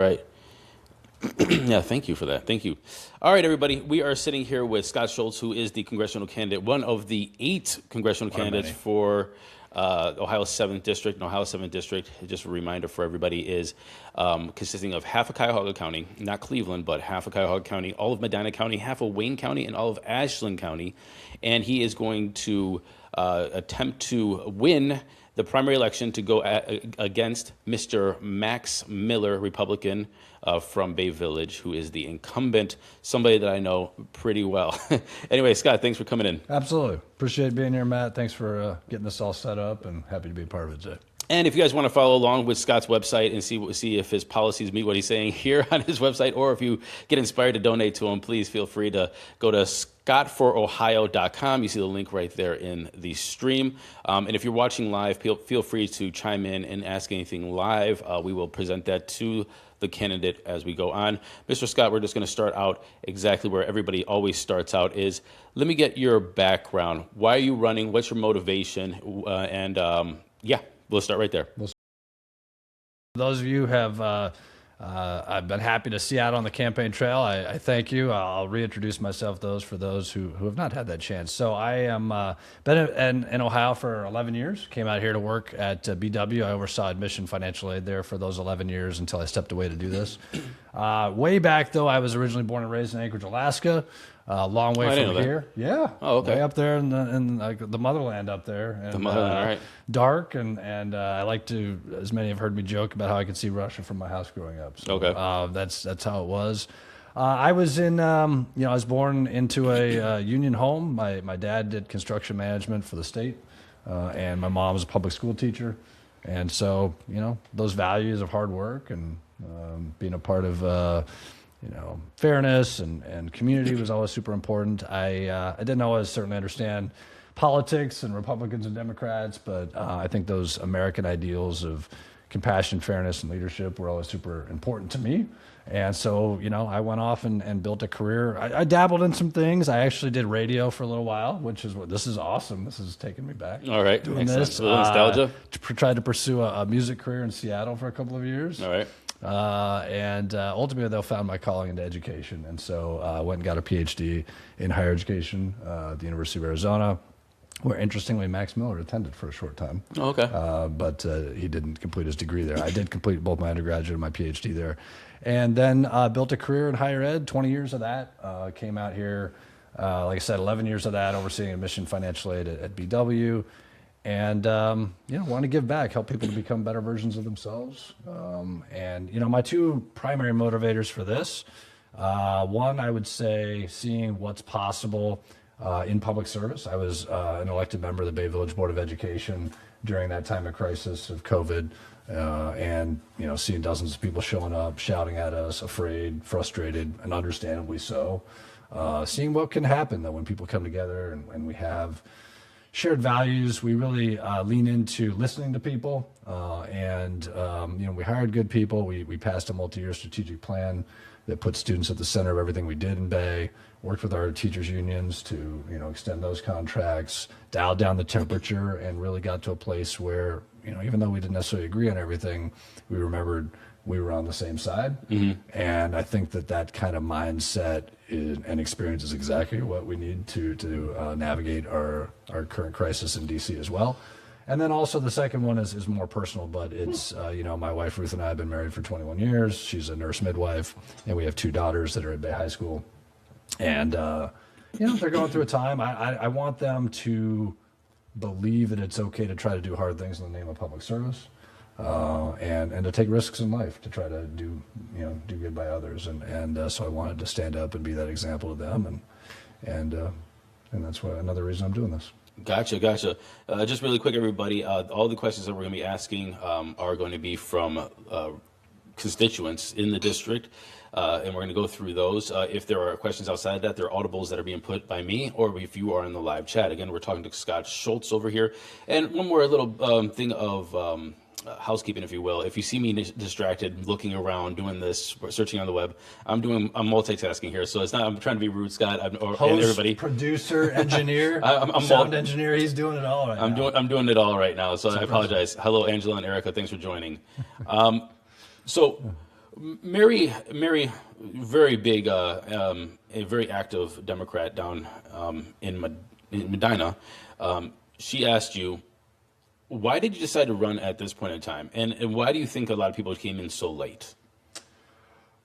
Right. Yeah, thank you for that. Thank you. All right, everybody. We are sitting here with Scott Schulz, who is the congressional candidate, one of the 8 congressional candidates for Ohio's 7th District. And Ohio's 7th District, just a reminder for everybody, is consisting of half of Cuyahoga County, not Cleveland, but half of Cuyahoga County, all of Medina County, half of Wayne County, and all of Ashland County. And he is going to attempt to win the primary election to go against Mr. Max Miller, Republican from Bay Village, who is the incumbent, somebody that I know pretty well. Anyway, Scott, thanks for coming in. Absolutely. Appreciate being here, Matt. Thanks for getting this all set up, and happy to be a part of it today. And if you guys want to follow along with Scott's website and see if his policies meet what he's saying here on his website, or if you get inspired to donate to him, please feel free to go to scottforohio.com. You see the link right there in the stream. And if you're watching live, feel free to chime in and ask anything live. We will present that to the candidate as we go on. Mr. Scott, we're just going to start out exactly where everybody always starts out is, let me get your background. Why are you running? What's your motivation? We'll start right there. Those of you have, I've been happy to see out on the campaign trail. I thank you. I'll reintroduce myself for those who have not had that chance. So I am been in Ohio for 11 years. Came out here to work at BW. I oversaw admission financial aid there for those 11 years until I stepped away to do this. Way back, though, I was originally born and raised in Anchorage, Alaska. A long way from here. Yeah. Oh, okay. Way up there in the motherland up there. And, the motherland, all right. Dark, and I like to, as many have heard me joke about how I could see Russia from my house growing up. So, okay. That's how it was. I was I was born into a union home. My dad did construction management for the state, and my mom was a public school teacher. And so, those values of hard work and being a part of fairness and community was always super important. I didn't always certainly understand politics and Republicans and Democrats, but I think those American ideals of compassion, fairness, and leadership were always super important to me. And so, I went off and built a career. I dabbled in some things. I actually did radio for a little while, this is awesome. This is taking me back. All right. Doing this. A little nostalgia. Tried to pursue a music career in Seattle for a couple of years. All right. Ultimately, they found my calling into education. And so I went and got a PhD in higher education at the University of Arizona, where, interestingly, Max Miller attended for a short time. Oh, okay. But he didn't complete his degree there. I did complete both my undergraduate and my PhD there. And then built a career in higher ed, 20 years of that. Came out here, like I said, 11 years of that, overseeing admission financial aid at BW. And, want to give back, help people to become better versions of themselves. My 2 primary motivators for this, one, I would say, seeing what's possible in public service. I was an elected member of the Bay Village Board of Education during that time of crisis of COVID, seeing dozens of people showing up, shouting at us, afraid, frustrated, and understandably so. Seeing what can happen, though, when people come together and we have shared values. We really lean into listening to people, we hired good people. We passed a multi-year strategic plan that put students at the center of everything we did in Bay, worked with our teachers unions to extend those contracts, dialed down the temperature, and really got to a place where even though we didn't necessarily agree on everything, we remembered we were on the same side. Mm-hmm. And I think that kind of mindset and experience is exactly what we need to navigate our current crisis in DC as well. And then also the second one is more personal, but it's, my wife Ruth and I have been married for 21 years. She's a nurse midwife, and we have 2 daughters that are at Bay High School. And, they're going through a time. I want them to believe that it's okay to try to do hard things in the name of public service. And to take risks in life to try to do good by others, and so I wanted to stand up and be that example to them, and that's another reason I'm doing this. Gotcha. Just really quick, everybody. All the questions that we're going to be asking are going to be from constituents in the district, and we're going to go through those. If there are questions outside that, there are audibles that are being put by me, or if you are in the live chat. Again, we're talking to Scott Schulz over here. And one more little thing of housekeeping, if you will. If you see me distracted, looking around, doing this, searching on the web, I'm multitasking here. So it's not, I'm trying to be rude, Scott, and everybody. Producer, engineer, sound engineer. He's doing it all right now. I'm doing it all right now. So I apologize. Hello, Angela and Erica. Thanks for joining. So Mary, very big, a very active Democrat down in Medina. She asked you, why did you decide to run at this point in time, and why do you think a lot of people came in so late?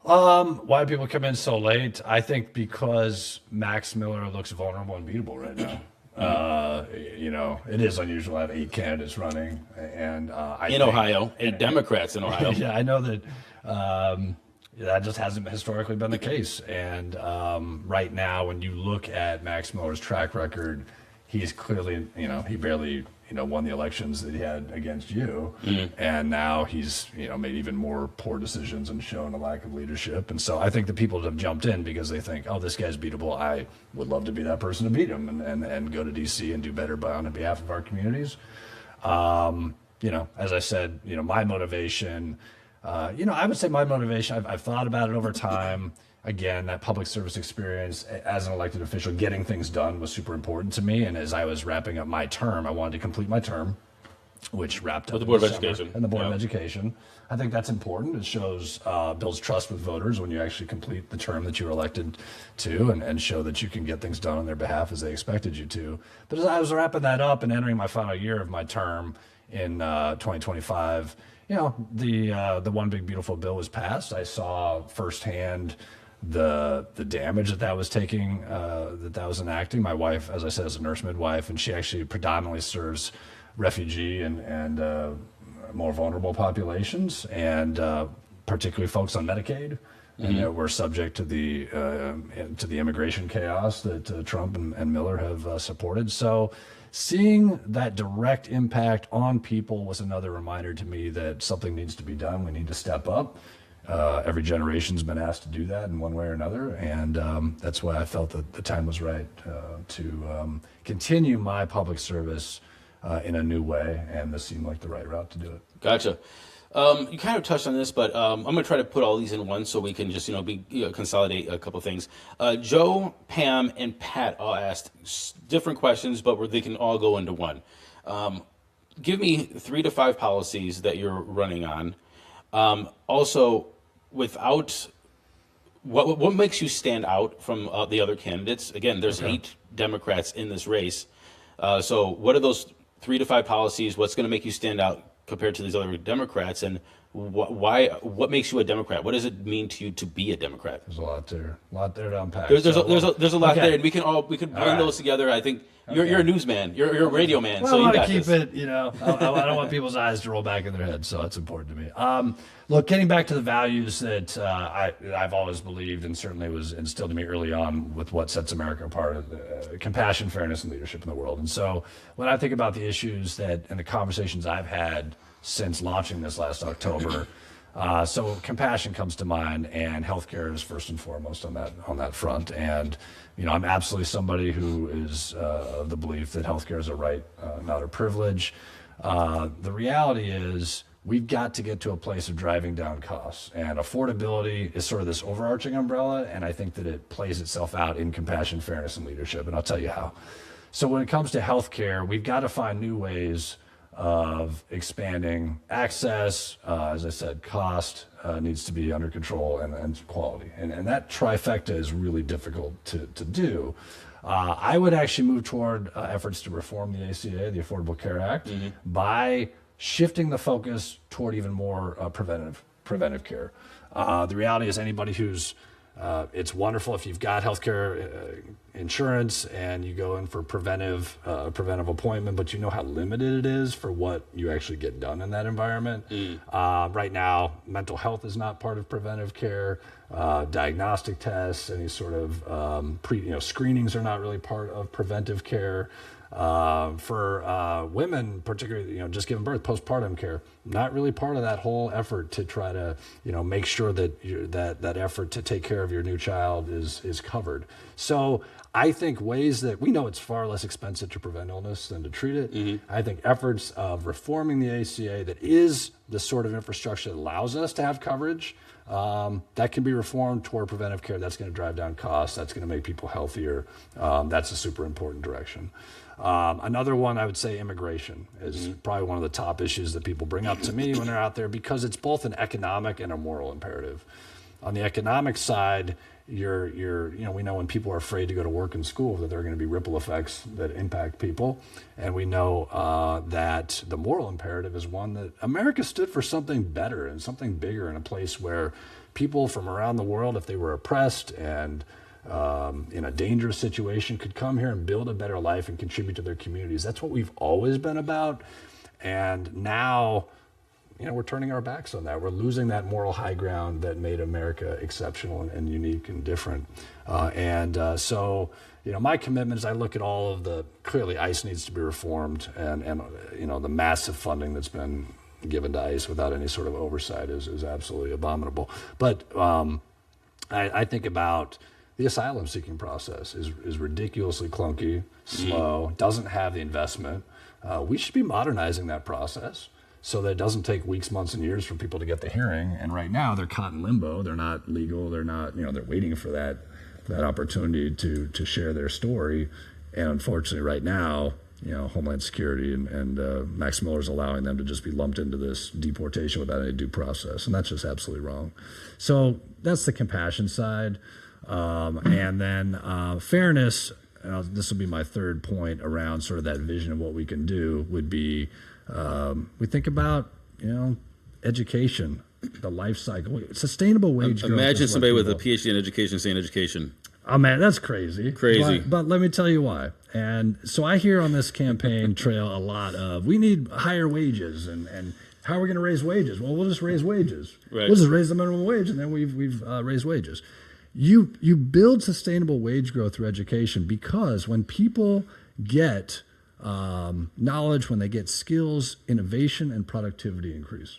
Why do people come in so late? I think because Max Miller looks vulnerable and beatable right now. It is unusual to have 8 candidates running, and in Ohio, 8 Democrats in Ohio. Yeah, I know that that just hasn't historically been the case. And right now, when you look at Max Miller's track record, he's clearly, he barely, won the elections that he had against you. And now he's, made even more poor decisions and shown a lack of leadership. And so I think the people have jumped in because they think, oh, this guy's beatable. I would love to be that person to beat him and go to D.C. and do better on behalf of our communities. As I said, my motivation, I would say my motivation, I've thought about it over time. Again, that public service experience as an elected official, getting things done was super important to me. And as I was wrapping up my term, I wanted to complete my term, which wrapped up the Board of Education. And the Board of Education. I think that's important. It shows, builds trust with voters when you actually complete the term that you were elected to and show that you can get things done on their behalf as they expected you to. But as I was wrapping that up and entering my final year of my term in 2025, the One Big Beautiful Bill was passed. I saw firsthand the damage that was taking, that was enacting. My wife, as I said, is a nurse midwife, and she actually predominantly serves refugee and more vulnerable populations, and particularly folks on Medicaid. And we're subject to the immigration chaos that Trump and Miller have supported. So seeing that direct impact on people was another reminder to me that something needs to be done. We need to step up. Every generation's been asked to do that in one way or another, and that's why I felt that the time was right to continue my public service in a new way, and this seemed like the right route to do it. Gotcha. You kind of touched on this, but I'm going to try to put all these in one so we can just consolidate a couple things. Joe, Pam, and Pat all asked different questions, but they can all go into one. Give me 3 to 5 policies that you're running on. Also, without what makes you stand out from the other candidates? Again, there's 8 Democrats in this race. So what are those 3 to 5 policies? What's going to make you stand out compared to these other Democrats? And what makes you a Democrat? What does it mean to you to be a Democrat? There's a lot there to unpack. There's a lot there, and we could bring those together. I think you're a newsman, you're a radio man, well, so you got I keep this. it. I don't want people's eyes to roll back in their heads, so it's important to me. Look, getting back to the values that I've always believed, and certainly was instilled in me early on with what sets America apart: compassion, fairness, and leadership in the world. And so, when I think about the issues and the conversations I've had since launching this last October. So compassion comes to mind, and healthcare is first and foremost on that front. And I'm absolutely somebody who is of the belief that healthcare is a right, not a privilege. The reality is we've got to get to a place of driving down costs, and affordability is sort of this overarching umbrella. And I think that it plays itself out in compassion, fairness, and leadership. And I'll tell you how. So when it comes to healthcare, we've got to find new ways of expanding access. As I said, cost needs to be under control, and quality. And that trifecta is really difficult to do. I would actually move toward efforts to reform the ACA, the Affordable Care Act, by shifting the focus toward even more preventive care. The reality is anybody who's it's wonderful if you've got healthcare insurance and you go in for preventive appointment, but you know how limited it is for what you actually get done in that environment. Right now, mental health is not part of preventive care. Diagnostic tests, any sort of screenings are not really part of preventive care. For women, particularly, just giving birth, postpartum care, not really part of that whole effort to try to, make sure that that effort to take care of your new child is covered. So I think ways that we know it's far less expensive to prevent illness than to treat it. I think efforts of reforming the ACA that is the sort of infrastructure that allows us to have coverage that can be reformed toward preventive care. That's going to drive down costs. That's going to make people healthier. That's a super important direction. Another one, I would say immigration is probably one of the top issues that people bring up to me when they're out there, because it's both an economic and a moral imperative. On the economic side, we know when people are afraid to go to work and school that there are going to be ripple effects that impact people. And we know that the moral imperative is one that America stood for something better and something bigger, in a place where people from around the world, if they were oppressed and in a dangerous situation, could come here and build a better life and contribute to their communities. That's what we've always been about. And now, we're turning our backs on that. We're losing that moral high ground that made America exceptional and unique and different. So my commitment is, I look at all of clearly ICE needs to be reformed, and the massive funding that's been given to ICE without any sort of oversight is absolutely abominable. But I think about the asylum seeking process is ridiculously clunky, slow, doesn't have the investment. We should be modernizing that process, so that it doesn't take weeks, months, and years for people to get the hearing. And right now they're caught in limbo. They're not legal. They're not, they're waiting for that opportunity to share their story. And unfortunately right now, Homeland Security and Max Miller's allowing them to just be lumped into this deportation without any due process. And that's just absolutely wrong. So that's the compassion side. And then fairness, this will be my third point around sort of that vision of what we can do, would be, we think about, education, the life cycle, sustainable wage growth. Imagine somebody with a PhD in education saying education. Oh man, that's crazy. Crazy. But let me tell you why. And so I hear on this campaign trail a lot of, we need higher wages, and how are we going to raise wages? Well, we'll just raise wages. Right. We'll just raise the minimum wage, and then we've raised wages. You build sustainable wage growth through education, because when people get knowledge, when they get skills, innovation and productivity increase.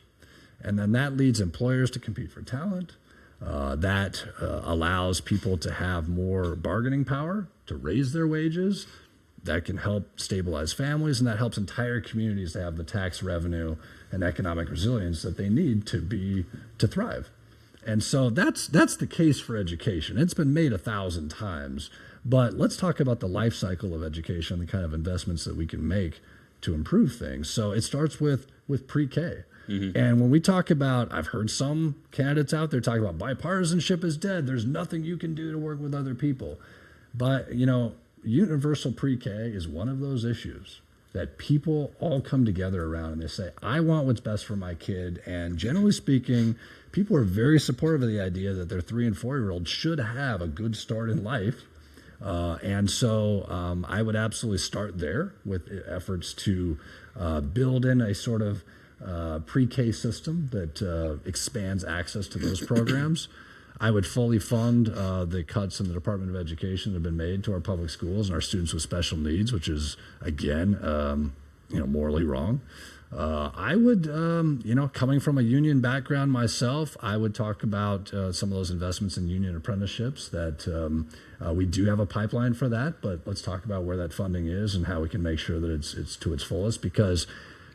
And then that leads employers to compete for talent. That allows people to have more bargaining power to raise their wages. That can help stabilize families, and that helps entire communities to have the tax revenue and economic resilience that they need to thrive. And so that's the case for education. It's been made 1,000 times. But let's talk about the life cycle of education, the kind of investments that we can make to improve things. So it starts with pre-K. Mm-hmm. And when we talk about, I've heard some candidates out there talk about bipartisanship is dead. There's nothing you can do to work with other people. But, universal pre-K is one of those issues that people all come together around, and they say, I want what's best for my kid. And generally speaking, people are very supportive of the idea that their 3- and 4-year-olds should have a good start in life. And so I would absolutely start there with efforts to build in a sort of pre-K system that expands access to those programs. I would fully fund the cuts in the Department of Education that have been made to our public schools and our students with special needs, which is, again, morally wrong. I would, coming from a union background myself, I would talk about some of those investments in union apprenticeships that we do have a pipeline for that, but let's talk about where that funding is and how we can make sure that it's to its fullest, because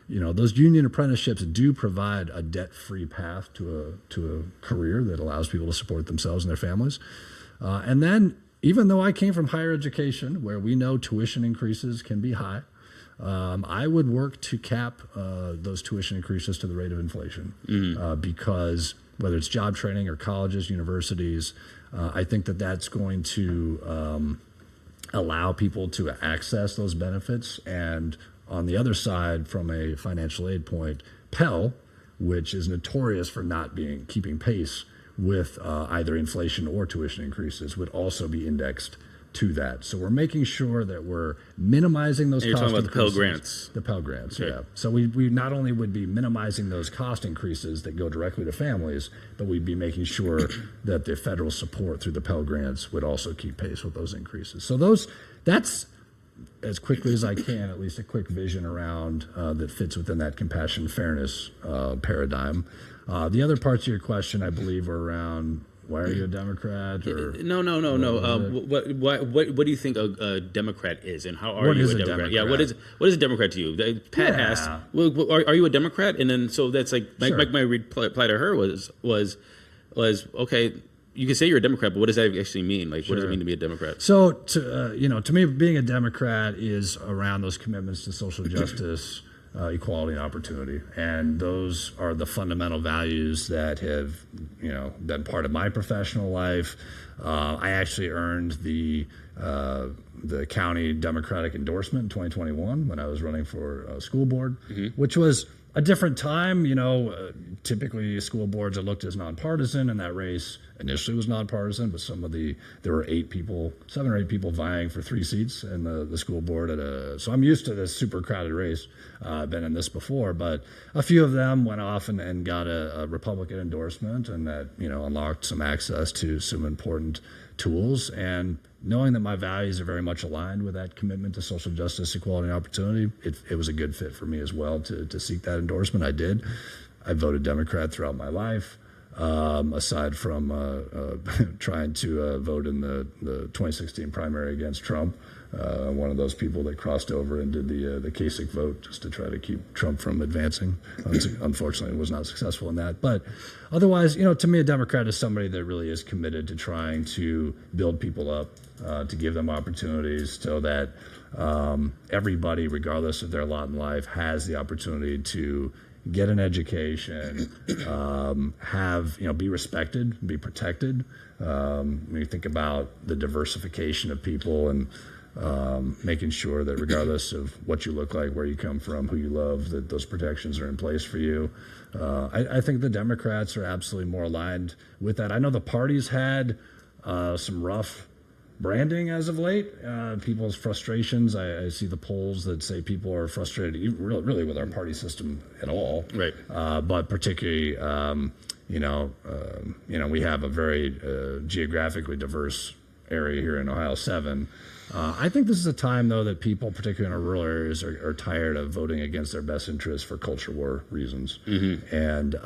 those union apprenticeships do provide a debt-free path to a career that allows people to support themselves and their families. And then, even though I came from higher education, where we know tuition increases can be high, I would work to cap those tuition increases to the rate of inflation, because whether it's job training or colleges, universities, I think that's going to allow people to access those benefits. And on the other side, from a financial aid point, Pell, which is notorious for not keeping pace with either inflation or tuition increases, would also be indexed to that. So we're making sure that we're minimizing those cost increases. You're talking about the Pell Grants. The Pell Grants, okay. Yeah. So we not only would be minimizing those cost increases that go directly to families, but we'd be making sure that the federal support through the Pell Grants would also keep pace with those increases. So that's, as quickly as I can, at least a quick vision around that fits within that compassion fairness paradigm. The other parts of your question, I believe, are around, why are you a Democrat? Or no. What do you think a Democrat is, and how are you a Democrat? Yeah, what is a Democrat to you? Pat asked, well, are you a Democrat? And then so that's like my reply to her was was, okay, you can say you're a Democrat, but what does that actually mean? Like, what does it Sure. mean to be a Democrat? So, to me, being a Democrat is around those commitments to social justice, equality, and opportunity, and those are the fundamental values that have, been part of my professional life. I actually earned the county Democratic endorsement in 2021 when I was running for school board, which was a different time. Typically school boards are looked as nonpartisan, and that race initially was nonpartisan, but there were 7 or 8 people vying for 3 seats in the school board so I'm used to this super crowded race. I've been in this before, but a few of them went off and got a Republican endorsement, and that, unlocked some access to some important tools. And knowing that my values are very much aligned with that commitment to social justice, equality, and opportunity, it was a good fit for me as well to seek that endorsement. I did. I voted Democrat throughout my life, aside from trying to vote in the 2016 primary against Trump. One of those people that crossed over and did the Kasich vote just to try to keep Trump from advancing. Unfortunately, was not successful in that. But otherwise, to me, a Democrat is somebody that really is committed to trying to build people up, to give them opportunities so that everybody, regardless of their lot in life, has the opportunity to get an education, be respected, be protected. When you think about the diversification of people and making sure that regardless of what you look like, where you come from, who you love, that those protections are in place for you. I think the Democrats are absolutely more aligned with that. I know the party's had some rough branding as of late, people's frustrations. I see the polls that say people are frustrated really with our party system at all. Right. But particularly, we have a very geographically diverse area here in Ohio 7. I think this is a time, though, that people, particularly in our rural areas, are tired of voting against their best interests for culture war reasons. And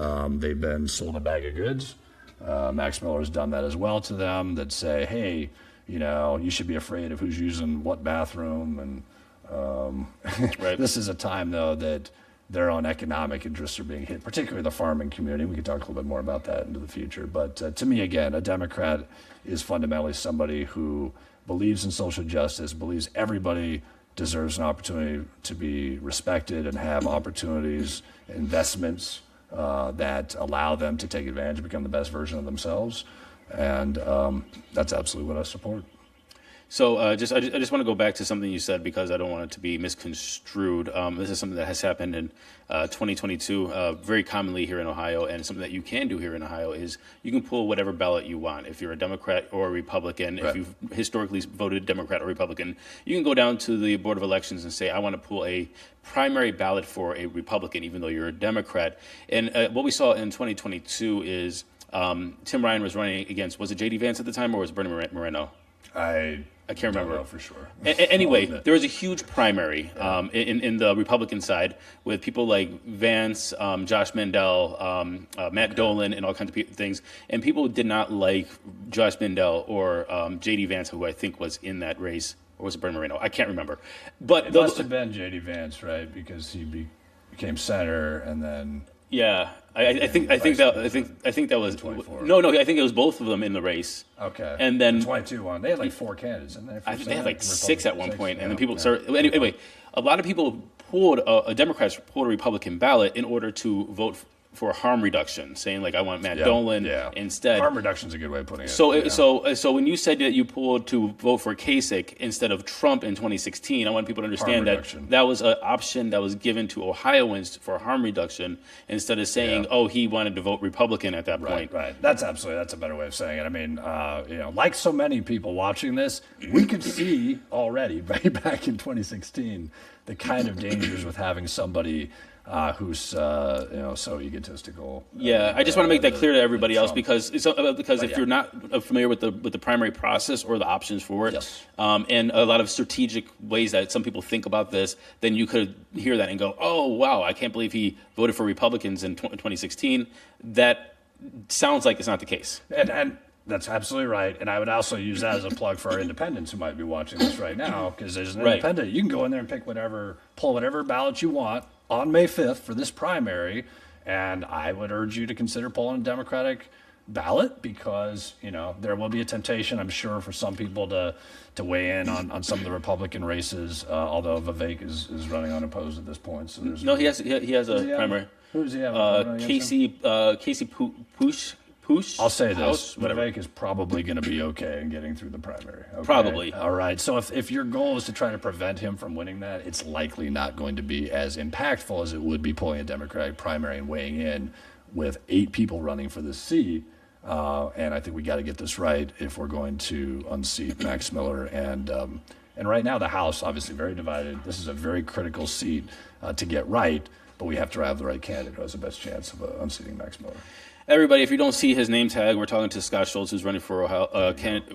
they've been sold a bag of goods. Max Miller has done that as well to them, that say, hey, you should be afraid of who's using what bathroom. And Right. This is a time, though, that their own economic interests are being hit, particularly the farming community. We could talk a little bit more about that into the future. But to me, again, a Democrat is fundamentally somebody who believes in social justice, believes everybody deserves an opportunity to be respected and have opportunities, investments that allow them to take advantage and become the best version of themselves. And that's absolutely what I support. So I just want to go back to something you said, because I don't want it to be misconstrued. This is something that has happened in 2022 very commonly here in Ohio, and something that you can do here in Ohio is you can pull whatever ballot you want. If you're a Democrat or a Republican, Right. if you've historically voted Democrat or Republican, you can go down to the Board of Elections and say, I want to pull a primary ballot for a Republican, even though you're a Democrat. And what we saw in 2022 is Tim Ryan was running against, was it J.D. Vance at the time, or was it Bernie Moreno? I can't remember. Don't know for sure. Anyway, there was a huge primary in the Republican side with people like Vance, Josh Mandel, Matt Dolan, and all kinds of things. And people did not like Josh Mandel or J.D. Vance, who I think was in that race. Or was it Bernie Moreno? I can't remember. But It must have been J.D. Vance, right? Because he became senator and then... Yeah, I think that was 24. No, I think it was both of them in the race. Okay. And then the 22 one, they had like 4 candidates, didn't they? I think they had like 6 at one point, and then people yeah. started. Anyway, a lot of people pulled Democrats pulled a Republican ballot in order to vote for harm reduction, saying like, I want Matt Dolan instead. Harm reduction is a good way of putting it. So when you said that you pulled to vote for Kasich instead of Trump in 2016, I want people to understand that was an option that was given to Ohioans for harm reduction, instead of saying, oh, he wanted to vote Republican at that point. Right. That's a better way of saying it. I mean, like so many people watching this, we could see already, right back in 2016, the kind of dangers with having somebody who's so egotistical. Yeah, I just want to make that clear to everybody else, because if yeah. you're not familiar with the primary process or the options for it, Yes. And a lot of strategic ways that some people think about this, then you could hear that and go, oh wow, I can't believe he voted for Republicans in 2016. That sounds like it's not the case. And that's absolutely right. And I would also use that as a plug for our independents who might be watching this right now, because as an independent, you can go in there and pull whatever ballot you want on May 5th for this primary. And I would urge you to consider pulling a Democratic ballot because, there will be a temptation, I'm sure, for some people to weigh in on some of the Republican races, although Vivek is running unopposed at this point. So there's he has a primary. Who does he have? Casey Poosh. I'll say House, this: Vivek is probably going to be okay in getting through the primary. Okay? Probably. All right. So if your goal is to try to prevent him from winning that, it's likely not going to be as impactful as it would be pulling a Democratic primary and weighing in with 8 people running for this seat. And I think we got to get this right if we're going to unseat Max Miller. And right now the House obviously very divided. This is a very critical seat to get right, but we have to have the right candidate who has the best chance of unseating Max Miller. Everybody, if you don't see his name tag, we're talking to Scott Schulz, who's running for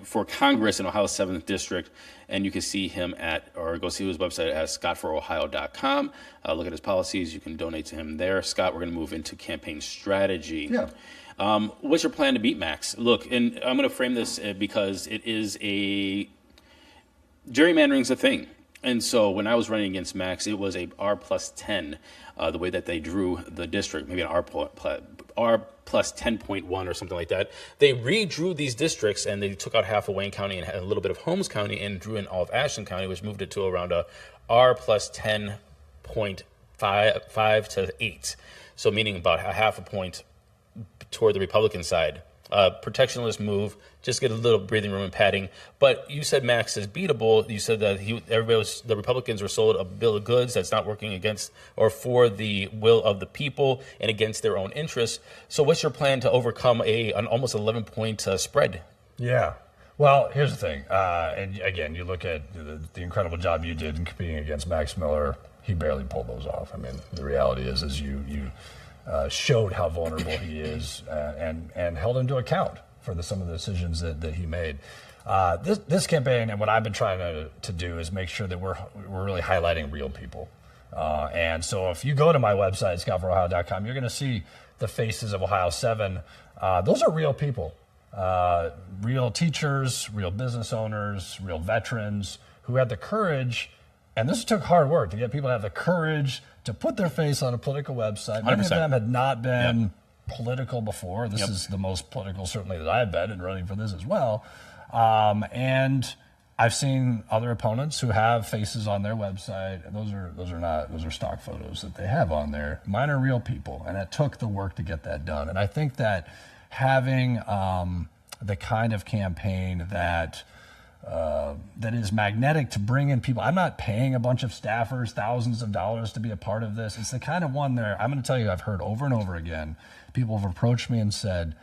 for Congress in Ohio's 7th District, and you can see him or go see his website at scottforohio.com. Look at his policies. You can donate to him there. Scott, we're going to move into campaign strategy. Yeah. What's your plan to beat Max? Look, and I'm going to frame this because it is gerrymandering's a thing. And so when I was running against Max, it was a R plus 10, the way that they drew the district, maybe an R plus 10.1 or something like that. They redrew these districts and they took out half of Wayne County and a little bit of Holmes County and drew in all of Ashland County, which moved it to around a R plus 10.5 to 8. So meaning about a half a point toward the Republican side. Protectionist move, just get a little breathing room and padding. But you said Max is beatable. You said that the Republicans were sold a bill of goods that's not working against or for the will of the people and against their own interests. So what's your plan to overcome an almost 11-point spread? Yeah. Well, here's the thing. And again, you look at the incredible job you did in competing against Max Miller. He barely pulled those off. I mean, the reality is you showed how vulnerable he is and held him to account for some of the decisions that he made. This campaign and what I've been trying to do is make sure that we're really highlighting real people. And so if you go to my website, scottforohio.com, you're going to see the faces of Ohio 7. Those are real people, real teachers, real business owners, real veterans who had the courage. And this took hard work to get people to have the courage to put their face on a political website. Many 100%. of them had not been political before. This is the most political, certainly, that I've been in running for this as well. And I've seen other opponents who have faces on their website. Those are stock photos that they have on there. Mine are real people, and it took the work to get that done. And I think that having the kind of campaign that is magnetic to bring in people. I'm not paying a bunch of staffers thousands of dollars to be a part of this. It's the kind of one there. I'm going to tell you, I've heard over and over again, people have approached me and said,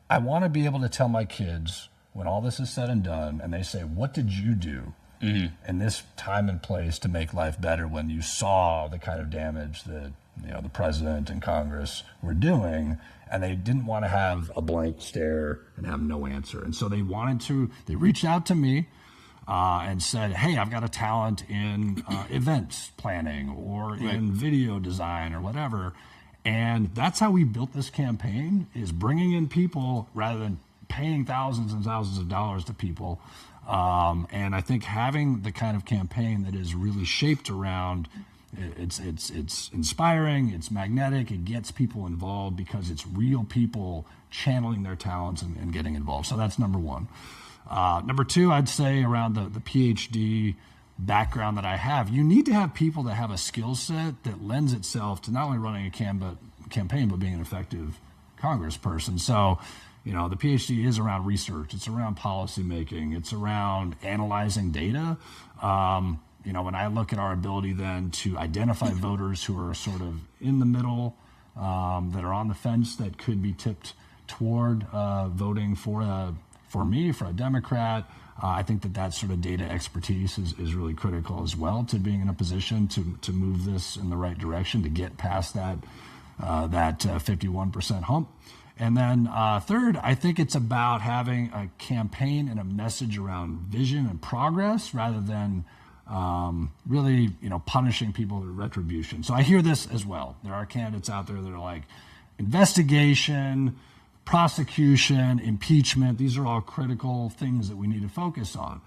I want to be able to tell my kids when all this is said and done, and they say, what did you do in this time and place to make life better when you saw the kind of damage that the president and Congress were doing? And they didn't want to have a blank stare and have no answer. And so they reached out to me and said, hey, I've got a talent in events planning or in video design or whatever. And that's how we built this campaign, is bringing in people rather than paying thousands and thousands of dollars to people. And I think having the kind of campaign that is really shaped around it's inspiring, it's magnetic, it gets people involved because it's real people channeling their talents and getting involved. So that's number one. Number two, I'd say around the PhD background that I have, you need to have people that have a skill set that lends itself to not only running a campaign, but being an effective congressperson. So, the PhD is around research, it's around policy making, it's around analyzing data. When I look at our ability then to identify voters who are sort of in the middle, that are on the fence, that could be tipped toward voting for me, for a Democrat, I think that sort of data expertise is really critical as well to being in a position to move this in the right direction, to get past that 51% hump. And then third, I think it's about having a campaign and a message around vision and progress rather than really, punishing people with retribution. So I hear this as well. There are candidates out there that are like, investigation, prosecution, impeachment, these are all critical things that we need to focus on.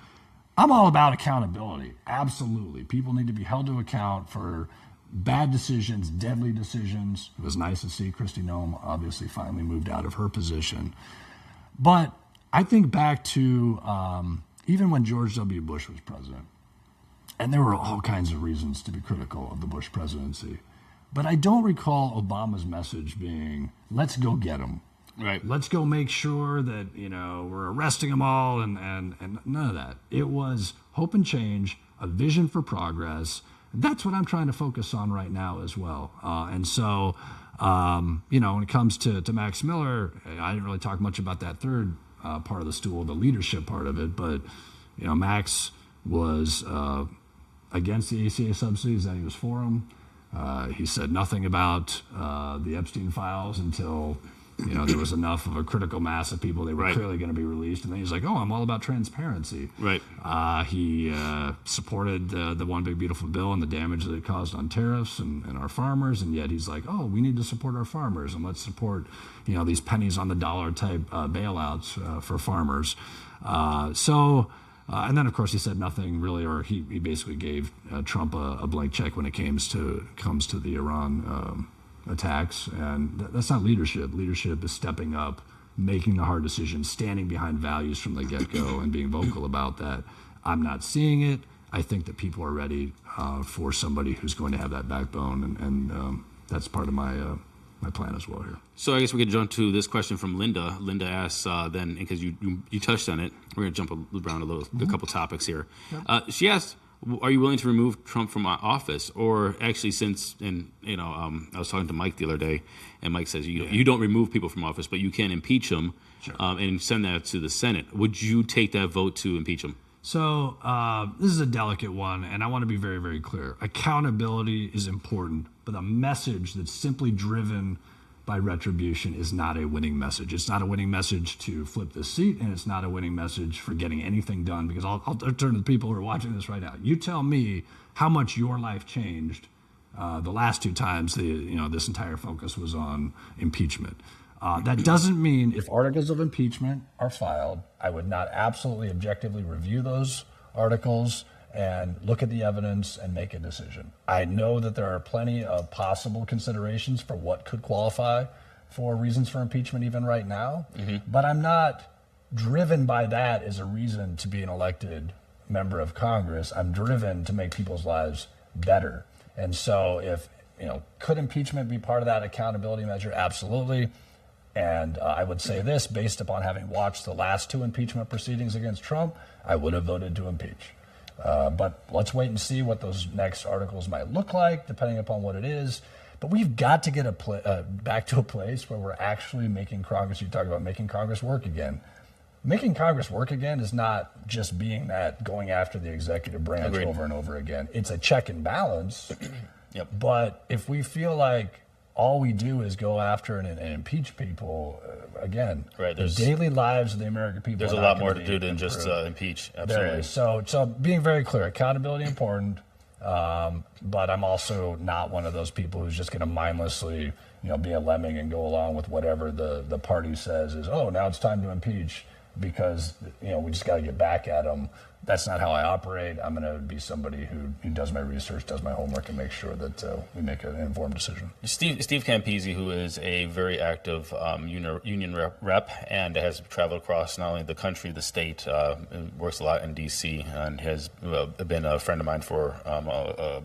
I'm all about accountability. Absolutely. People need to be held to account for bad decisions, deadly decisions. It was nice to see Kristi Noem obviously finally moved out of her position. But I think back to even when George W. Bush was president, and there were all kinds of reasons to be critical of the Bush presidency. But I don't recall Obama's message being, let's go get them. Right. Let's go make sure that, we're arresting them all and none of that. It was hope and change, a vision for progress. That's what I'm trying to focus on right now as well. And so, when it comes to Max Miller, I didn't really talk much about that third part of the stool, the leadership part of it. But, Max was against the ACA subsidies, and he was for them. He said nothing about the Epstein files until, there was enough of a critical mass of people they were clearly going to be released. And then he's like, oh, I'm all about transparency. Right. He supported the One Big Beautiful Bill and the damage that it caused on tariffs and our farmers. And yet he's like, oh, we need to support our farmers, and let's support, these pennies on the dollar type bailouts for farmers. And then, of course, he said nothing really, or he basically gave Trump a blank check when it comes to the Iran attacks. And that's not leadership. Leadership is stepping up, making the hard decisions, standing behind values from the get-go, and being vocal about that. I'm not seeing it. I think that people are ready for somebody who's going to have that backbone, and that's part of my plan as well here. So I guess we could jump to this question from Linda. Linda asks then, because you touched on it, we're going to jump around a couple topics here. Yep. She asked, are you willing to remove Trump from office? Or actually, I was talking to Mike the other day, and Mike says, you don't remove people from office, but you can impeach them. Sure. And send that to the Senate. Would you take that vote to impeach them? So this is a delicate one, and I want to be very, very clear. Accountability is important, but a message that's simply driven by retribution is not a winning message. It's not a winning message to flip the seat, and it's not a winning message for getting anything done, because I'll turn to the people who are watching this right now. You tell me how much your life changed the last two times this entire focus was on impeachment. That doesn't mean if articles of impeachment are filed, I would not absolutely objectively review those articles and look at the evidence and make a decision. I know that there are plenty of possible considerations for what could qualify for reasons for impeachment even right now, but I'm not driven by that as a reason to be an elected member of Congress. I'm driven to make people's lives better. And so if, could impeachment be part of that accountability measure? Absolutely. And I would say this, based upon having watched the last two impeachment proceedings against Trump, I would have voted to impeach. But let's wait and see what those next articles might look like, depending upon what it is. But we've got to get back to a place where we're actually making Congress. You talk about making Congress work again. Making Congress work again is not just being that going after the executive branch over and over again. It's a check and balance. Yep. But if we feel like all we do is go after and impeach people, again, the daily lives of the American people. There's a lot more to do than just impeach. Absolutely. There is. So being very clear, accountability important, but I'm also not one of those people who's just going to mindlessly, be a lemming and go along with whatever the party says is, oh, now it's time to impeach because, we just got to get back at them. That's not how I operate. I'm going to be somebody who does my research, does my homework, and make sure that we make an informed decision. Steve Campisi, who is a very active union rep and has traveled across not only the country, the state, and works a lot in D.C. and has been a friend of mine for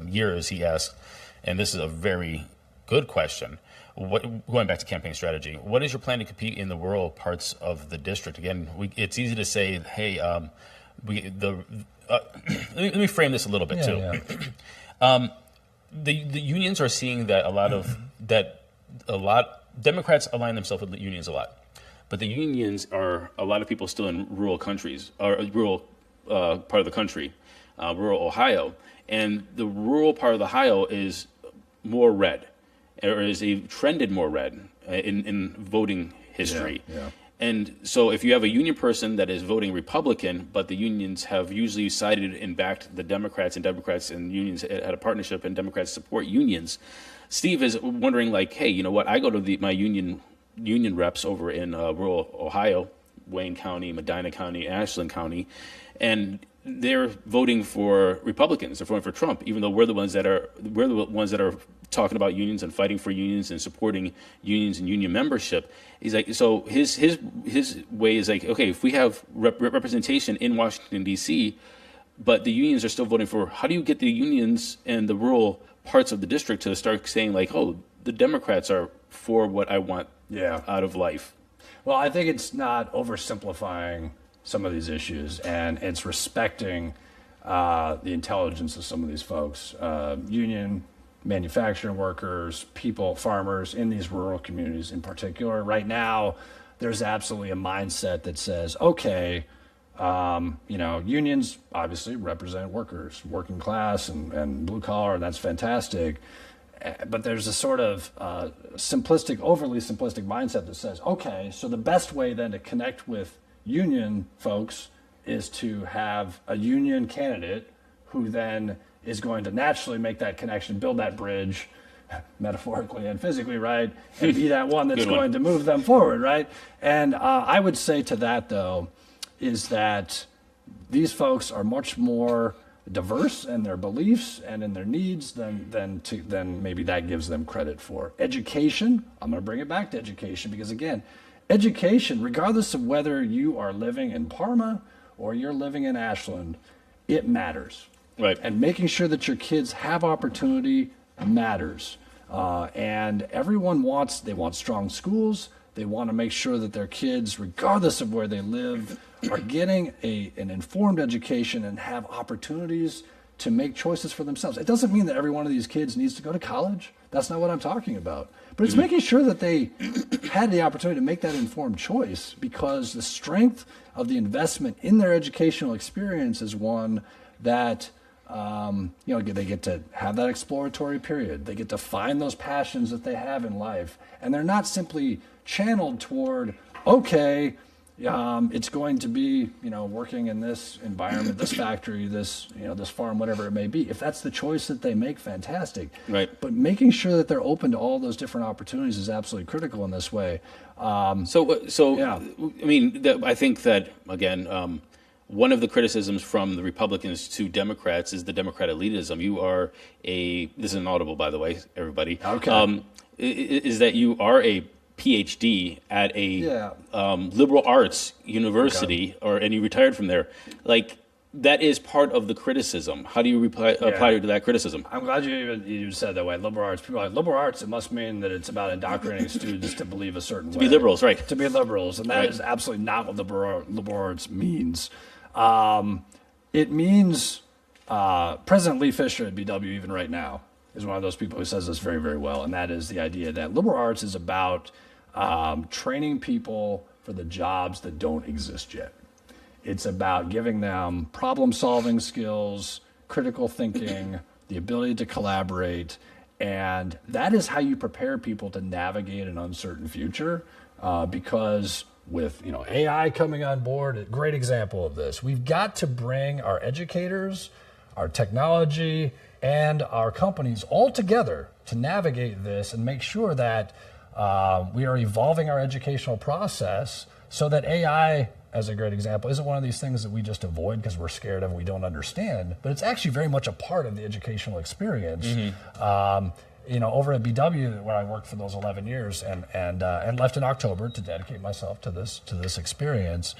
years. He asked, and this is a very good question, going back to campaign strategy, what is your plan to compete in the rural parts of the district? Again, it's easy to say, hey, let me frame this a little bit too. Yeah. The unions are seeing that a lot Democrats align themselves with the unions a lot, but the unions are a lot of people still in rural countries or rural part of the country, rural Ohio, and the rural part of Ohio is more red, or is trended more red in voting history. Yeah. And so if you have a union person that is voting Republican, but the unions have usually sided and backed the Democrats and unions had a partnership and Democrats support unions, Steve is wondering like, hey, you know what? I go to my union reps over in rural Ohio, Wayne County, Medina County, Ashland County, and they're voting for Republicans. They're voting for Trump, even though we're the ones that are talking about unions and fighting for unions and supporting unions and union membership. He's like, so his way is like, okay, if we have representation in Washington, D.C., but the unions are still voting for, how do you get the unions and the rural parts of the district to start saying like, oh, the Democrats are for what I want out of life? Well, I think it's not oversimplifying some of these issues, and it's respecting the intelligence of some of these folks, union, manufacturing workers, people, farmers in these rural communities in particular. Right now, there's absolutely a mindset that says, okay, unions obviously represent workers, working class and blue collar, and that's fantastic. But there's a sort of overly simplistic mindset that says, okay, so the best way then to connect with union folks is to have a union candidate who then is going to naturally make that connection, build that bridge, metaphorically and physically, right? And be that one that's going to move them forward, right? And I would say to that, though, is that these folks are much more diverse in their beliefs and in their needs than maybe that gives them credit for. Education, I'm going to bring it back to education because, again, education, regardless of whether you are living in Parma or you're living in Ashland, it matters. Right. And making sure that your kids have opportunity matters. And everyone wants strong schools. They want to make sure that their kids, regardless of where they live, are getting an informed education and have opportunities to make choices for themselves. It doesn't mean that every one of these kids needs to go to college. That's not what I'm talking about. But it's making sure that they had the opportunity to make that informed choice, because the strength of the investment in their educational experience is one that they get to have that exploratory period. They get to find those passions that they have in life, and they're not simply channeled toward, okay, it's going to be, working in this environment, this factory, this farm, whatever it may be. If that's the choice that they make, fantastic. Right. But making sure that they're open to all those different opportunities is absolutely critical in this way. I think that, again, one of the criticisms from the Republicans to Democrats is the Democrat elitism. You are this is inaudible, by the way, everybody. Okay. Is that you are a PhD at a liberal arts university, and you retired from there. Like, that is part of the criticism. How do you apply to that criticism? I'm glad you said that way. Liberal arts. People are like, liberal arts, it must mean that it's about indoctrinating students to believe a certain way. To be liberals, right. To be liberals. And that is absolutely not what liberal arts means. It means President Lee Fisher at BW, even right now, is one of those people who says this very, very well. And that is the idea that liberal arts is about training people for the jobs that don't exist yet. It's about giving them problem-solving skills, critical thinking, the ability to collaborate, and that is how you prepare people to navigate an uncertain future. Because with AI coming on board, a great example of this, we've got to bring our educators, our technology, and our companies all together to navigate this and make sure that we are evolving our educational process so that AI, as a great example, isn't one of these things that we just avoid because we're scared of and we don't understand, but it's actually very much a part of the educational experience. Over at BW, where I worked for those 11 years and left in October to dedicate myself to this experience,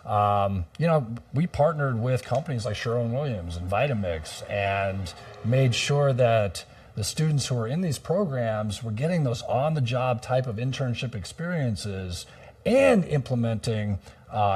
we partnered with companies like Sherwin-Williams and Vitamix and made sure that the students who were in these programs were getting those on-the-job type of internship experiences and implementing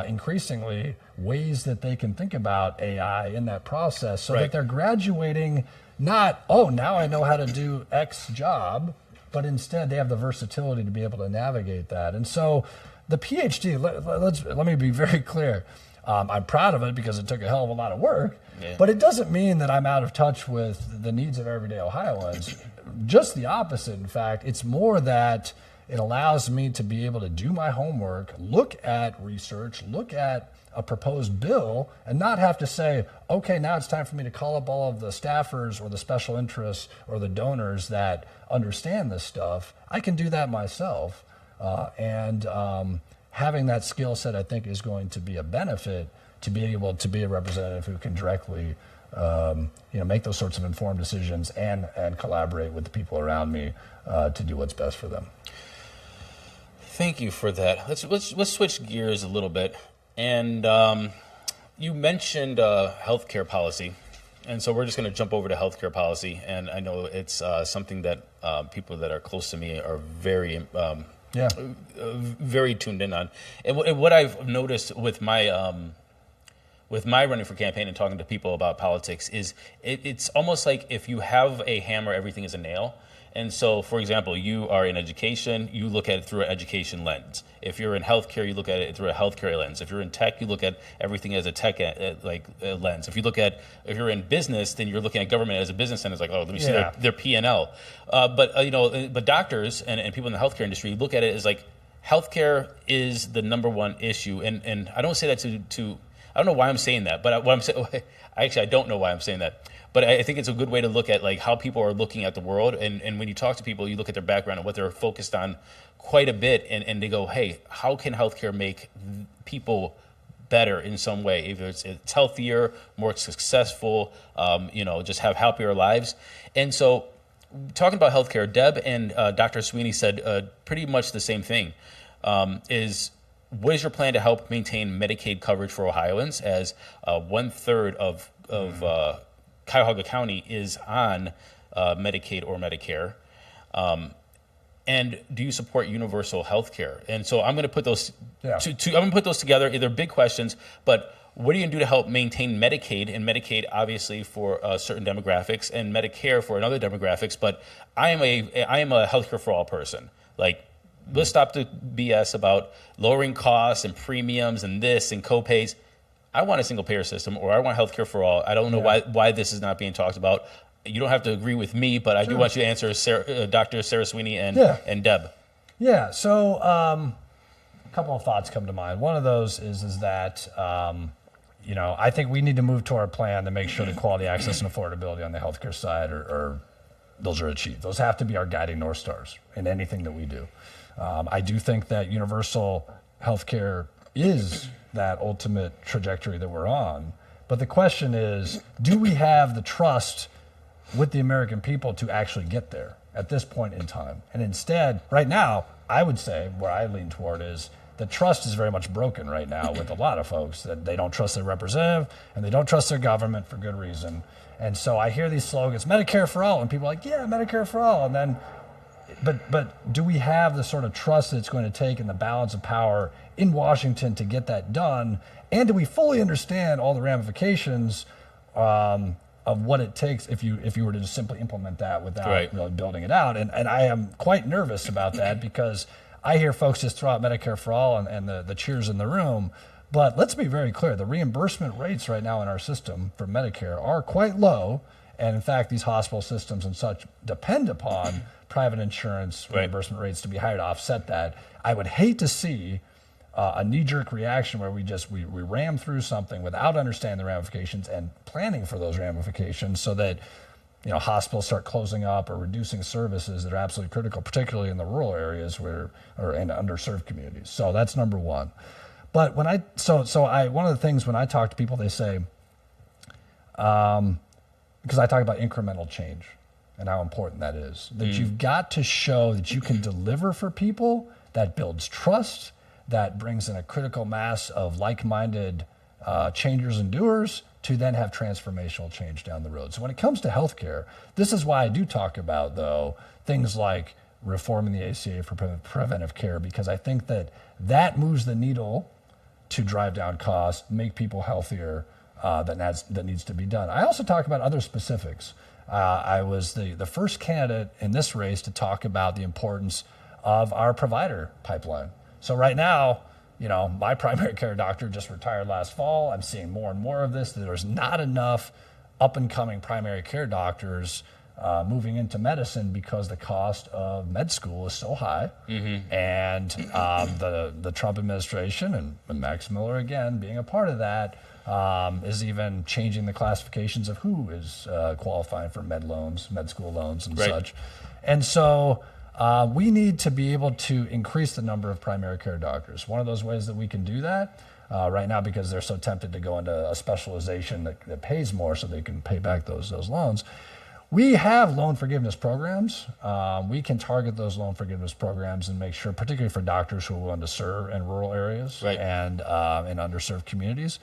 increasingly ways that they can think about AI in that process so that they're graduating not, now I know how to do X job, but instead they have the versatility to be able to navigate that. And so the PhD, let me be very clear. I'm proud of it because it took a hell of a lot of work, but it doesn't mean that I'm out of touch with the needs of everyday Ohioans. Just the opposite, in fact. It's more that it allows me to be able to do my homework, look at research, look at a proposed bill, and not have to say, okay, now it's time for me to call up all of the staffers or the special interests or the donors that understand this stuff. I can do that myself. Having that skill set, I think, is going to be a benefit to be able to be a representative who can directly make those sorts of informed decisions and collaborate with the people around me to do what's best for them. Thank you for that. Let's switch gears a little bit. And you mentioned healthcare policy. And so we're just going to jump over to healthcare policy. And I know it's something that people that are close to me are very very tuned in on. And what I've noticed with my running for campaign and talking to people about politics is it's almost like if you have a hammer, everything is a nail. And so, for example, you are in education, you look at it through an education lens. If you're in healthcare, you look at it through a healthcare lens. If you're in tech, you look at everything as a tech lens. If you're in business, then you're looking at government as a business, and it's like, oh, let me see their P&L. But doctors and people in the healthcare industry look at it as like healthcare is the number one issue. And I don't say that to I don't know why I'm saying that, but what I'm saying, actually, I don't know why I'm saying that. But I think it's a good way to look at like how people are looking at the world. And when you talk to people, you look at their background and what they're focused on quite a bit. And they go, hey, how can healthcare make people better in some way? If it's healthier, more successful, just have happier lives. And so talking about healthcare, Deb and Dr. Sweeney said pretty much the same thing, what is your plan to help maintain Medicaid coverage for Ohioans, as 1/3 of Cuyahoga County is on Medicaid or Medicare? And do you support universal health care? And so I'm going to put those I'm going to put those together. They're big questions, but what are you going to do to help maintain Medicaid? And Medicaid, obviously, for certain demographics, and Medicare for another demographics. But I am a healthcare for all person. Like, let's stop the BS about lowering costs and premiums and this and copays. I want a single payer system, or I want healthcare for all. I don't know why this is not being talked about. You don't have to agree with me, but I do want you to answer Dr. Sarah Sweeney and Deb. Yeah. So a couple of thoughts come to mind. One of those is that I think we need to move to our plan to make sure that quality, access, and affordability on the healthcare side are achieved. Those have to be our guiding North Stars in anything that we do. I do think that universal healthcare is that ultimate trajectory that we're on. But the question is, do we have the trust with the American people to actually get there at this point in time? And instead, right now, I would say where I lean toward is the trust is very much broken right now with a lot of folks, that they don't trust their representative and they don't trust their government for good reason. And so I hear these slogans, Medicare for all, and people are like, yeah, Medicare for all. And then, but do we have the sort of trust that it's going to take in the balance of power in Washington to get that done? And do we fully understand all the ramifications of what it takes if you were to just simply implement that without really building it out? And I am quite nervous about that, because I hear folks just throw out Medicare for all and the cheers in the room. But let's be very clear, the reimbursement rates right now in our system for Medicare are quite low. And in fact, these hospital systems and such depend upon private insurance reimbursement rates to be higher to offset that. I would hate to see a knee-jerk reaction where we ram through something without understanding the ramifications and planning for those ramifications, so that hospitals start closing up or reducing services that are absolutely critical, particularly in the rural areas or in underserved communities. So that's number one. But one of the things when I talk to people, they say, because I talk about incremental change and how important that is, that you've got to show that you can deliver for people, that builds trust, that brings in a critical mass of like-minded changers and doers to then have transformational change down the road. So when it comes to healthcare, this is why I do talk about, though, things like reforming the ACA for preventive care, because I think that moves the needle to drive down costs, make people healthier, that needs to be done. I also talk about other specifics. I was the first candidate in this race to talk about the importance of our provider pipeline. So right now, my primary care doctor just retired last fall. I'm seeing more and more of this. There's not enough up-and-coming primary care doctors moving into medicine because the cost of med school is so high. Mm-hmm. And the Trump administration, and Max Miller, again, being a part of that, is even changing the classifications of who is qualifying for med school loans and such. And so we need to be able to increase the number of primary care doctors. One of those ways that we can do that right now because they're so tempted to go into a specialization that pays more so they can pay back those loans. We have loan forgiveness programs. We can target those loan forgiveness programs and make sure, particularly for doctors who are willing to serve in rural areas and in underserved communities.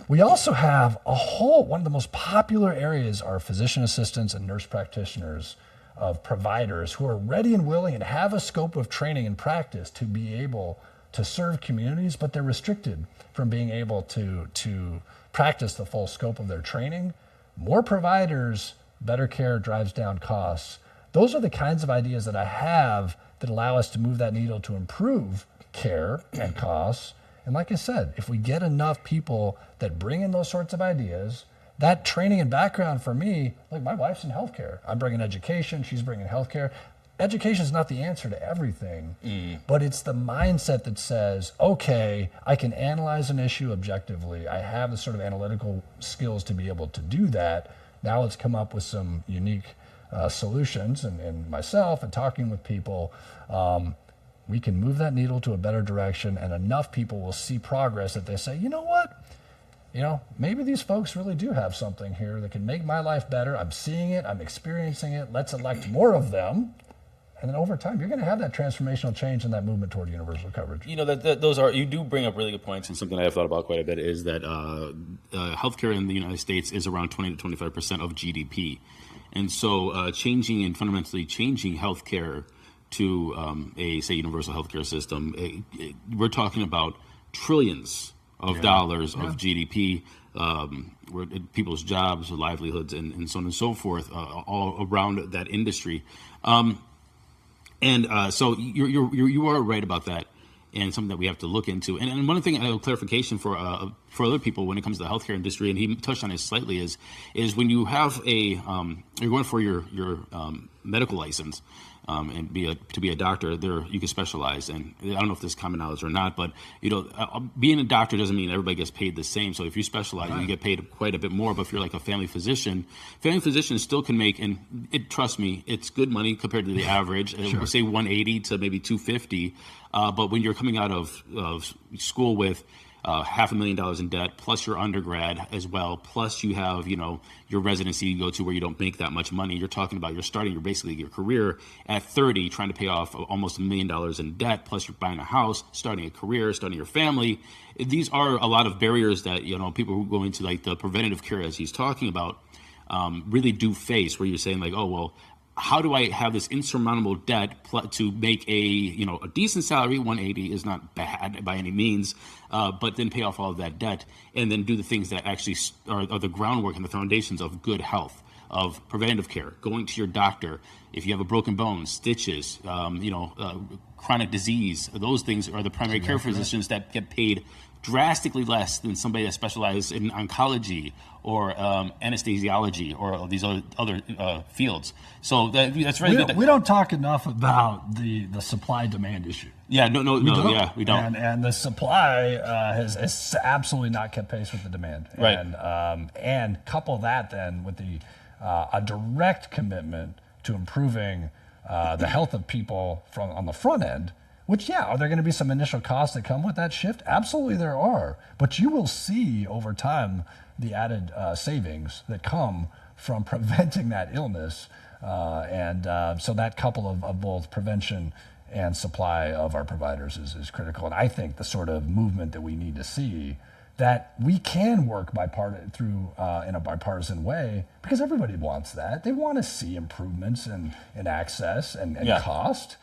We also have one of the most popular areas are physician assistants and nurse practitioners of providers who are ready and willing and have a scope of training and practice to be able to serve communities, but they're restricted from being able to practice the full scope of their training. More providers, better care drives down costs. Those are the kinds of ideas that I have that allow us to move that needle to improve care and costs. And like I said, if we get enough people that bring in those sorts of ideas, that training and background for me, like my wife's in healthcare. I'm bringing education, she's bringing healthcare. Education is not the answer to everything, but it's the mindset that says, okay, I can analyze an issue objectively. I have the sort of analytical skills to be able to do that. Now let's come up with some unique solutions, and myself and talking with people, we can move that needle to a better direction, and enough people will see progress that they say, you know what? Maybe these folks really do have something here that can make my life better. I'm seeing it, I'm experiencing it. Let's elect more of them. And then over time, you're going to have that transformational change and that movement toward universal coverage. You do bring up really good points, and something I have thought about quite a bit is that healthcare in the United States is around 20 to 25% of GDP. And so changing and fundamentally changing healthcare to say, universal healthcare system, we're talking about trillions of dollars of GDP, people's jobs, livelihoods, and so on and so forth, all around that industry. So you are right about that, and something that we have to look into. And one thing, a clarification for other people when it comes to the healthcare industry, and he touched on it slightly, is when you have you're going for your medical license. And to be a doctor, you can specialize. And I don't know if this is common knowledge or not, but being a doctor doesn't mean everybody gets paid the same. So if you specialize, you get paid quite a bit more. But if you're like a family physician still can make, and trust me, it's good money compared to the average. Sure. Say 180 to maybe 250. But when you're coming out of school with $500,000 in debt, plus your undergrad as well, plus you have, your residency you go to where you don't make that much money. You're talking about you're starting basically your career at 30, trying to pay off almost $1 million in debt, plus you're buying a house, starting a career, starting your family. These are a lot of barriers that, people who go into like the preventative care, as he's talking about, really do face, where you're saying like, oh, well, how do I have this insurmountable debt to make a decent salary? 180 is not bad by any means, but then pay off all of that debt and then do the things that actually are the groundwork and the foundations of good health, of preventative care, going to your doctor. If you have a broken bone, stitches, chronic disease, those things are the primary care physicians that get paid drastically less than somebody that specializes in oncology or anesthesiology or these other fields. So that's very good. We don't talk enough about the supply-demand issue. Yeah, we don't. And the supply has absolutely not kept pace with the demand. Right. And couple that then with a direct commitment to improving the health of people on the front end. Which, are there going to be some initial costs that come with that shift? Absolutely there are. But you will see over time the added savings that come from preventing that illness. So that couple of both prevention and supply of our providers is critical. And I think the sort of movement that we need to see, that we can work in a bipartisan way, because everybody wants that. They want to see improvements in access and cost.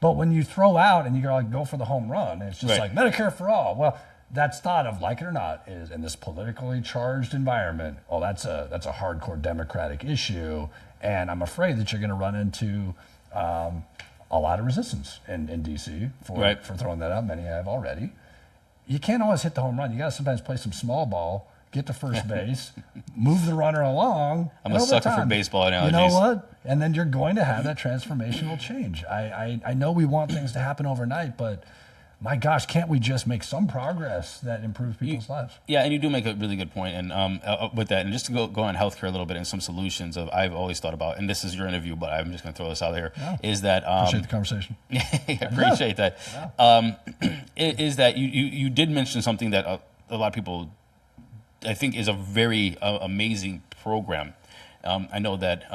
But when you throw out and you go for the home run, it's just like Medicare for all. Well, that's thought of, like it or not, is in this politically charged environment. Oh, that's a hardcore Democratic issue, and I'm afraid that you're going to run into a lot of resistance in DC for throwing that out. Many have already. You can't always hit the home run. You got to sometimes play some small ball, get to first base, move the runner along. I'm a sucker for baseball analogies. You know what? And then you're going to have that transformational change. I know we want things to happen overnight, but my gosh, can't we just make some progress that improves people's lives? Yeah, and you do make a really good point. And with that, and just to go on healthcare a little bit and some solutions I've always thought about, and this is your interview, but I'm just going to throw this out there, is that... appreciate the conversation. I appreciate that. Yeah. Is that you did mention something that a lot of people, I think, is a very amazing program. I know that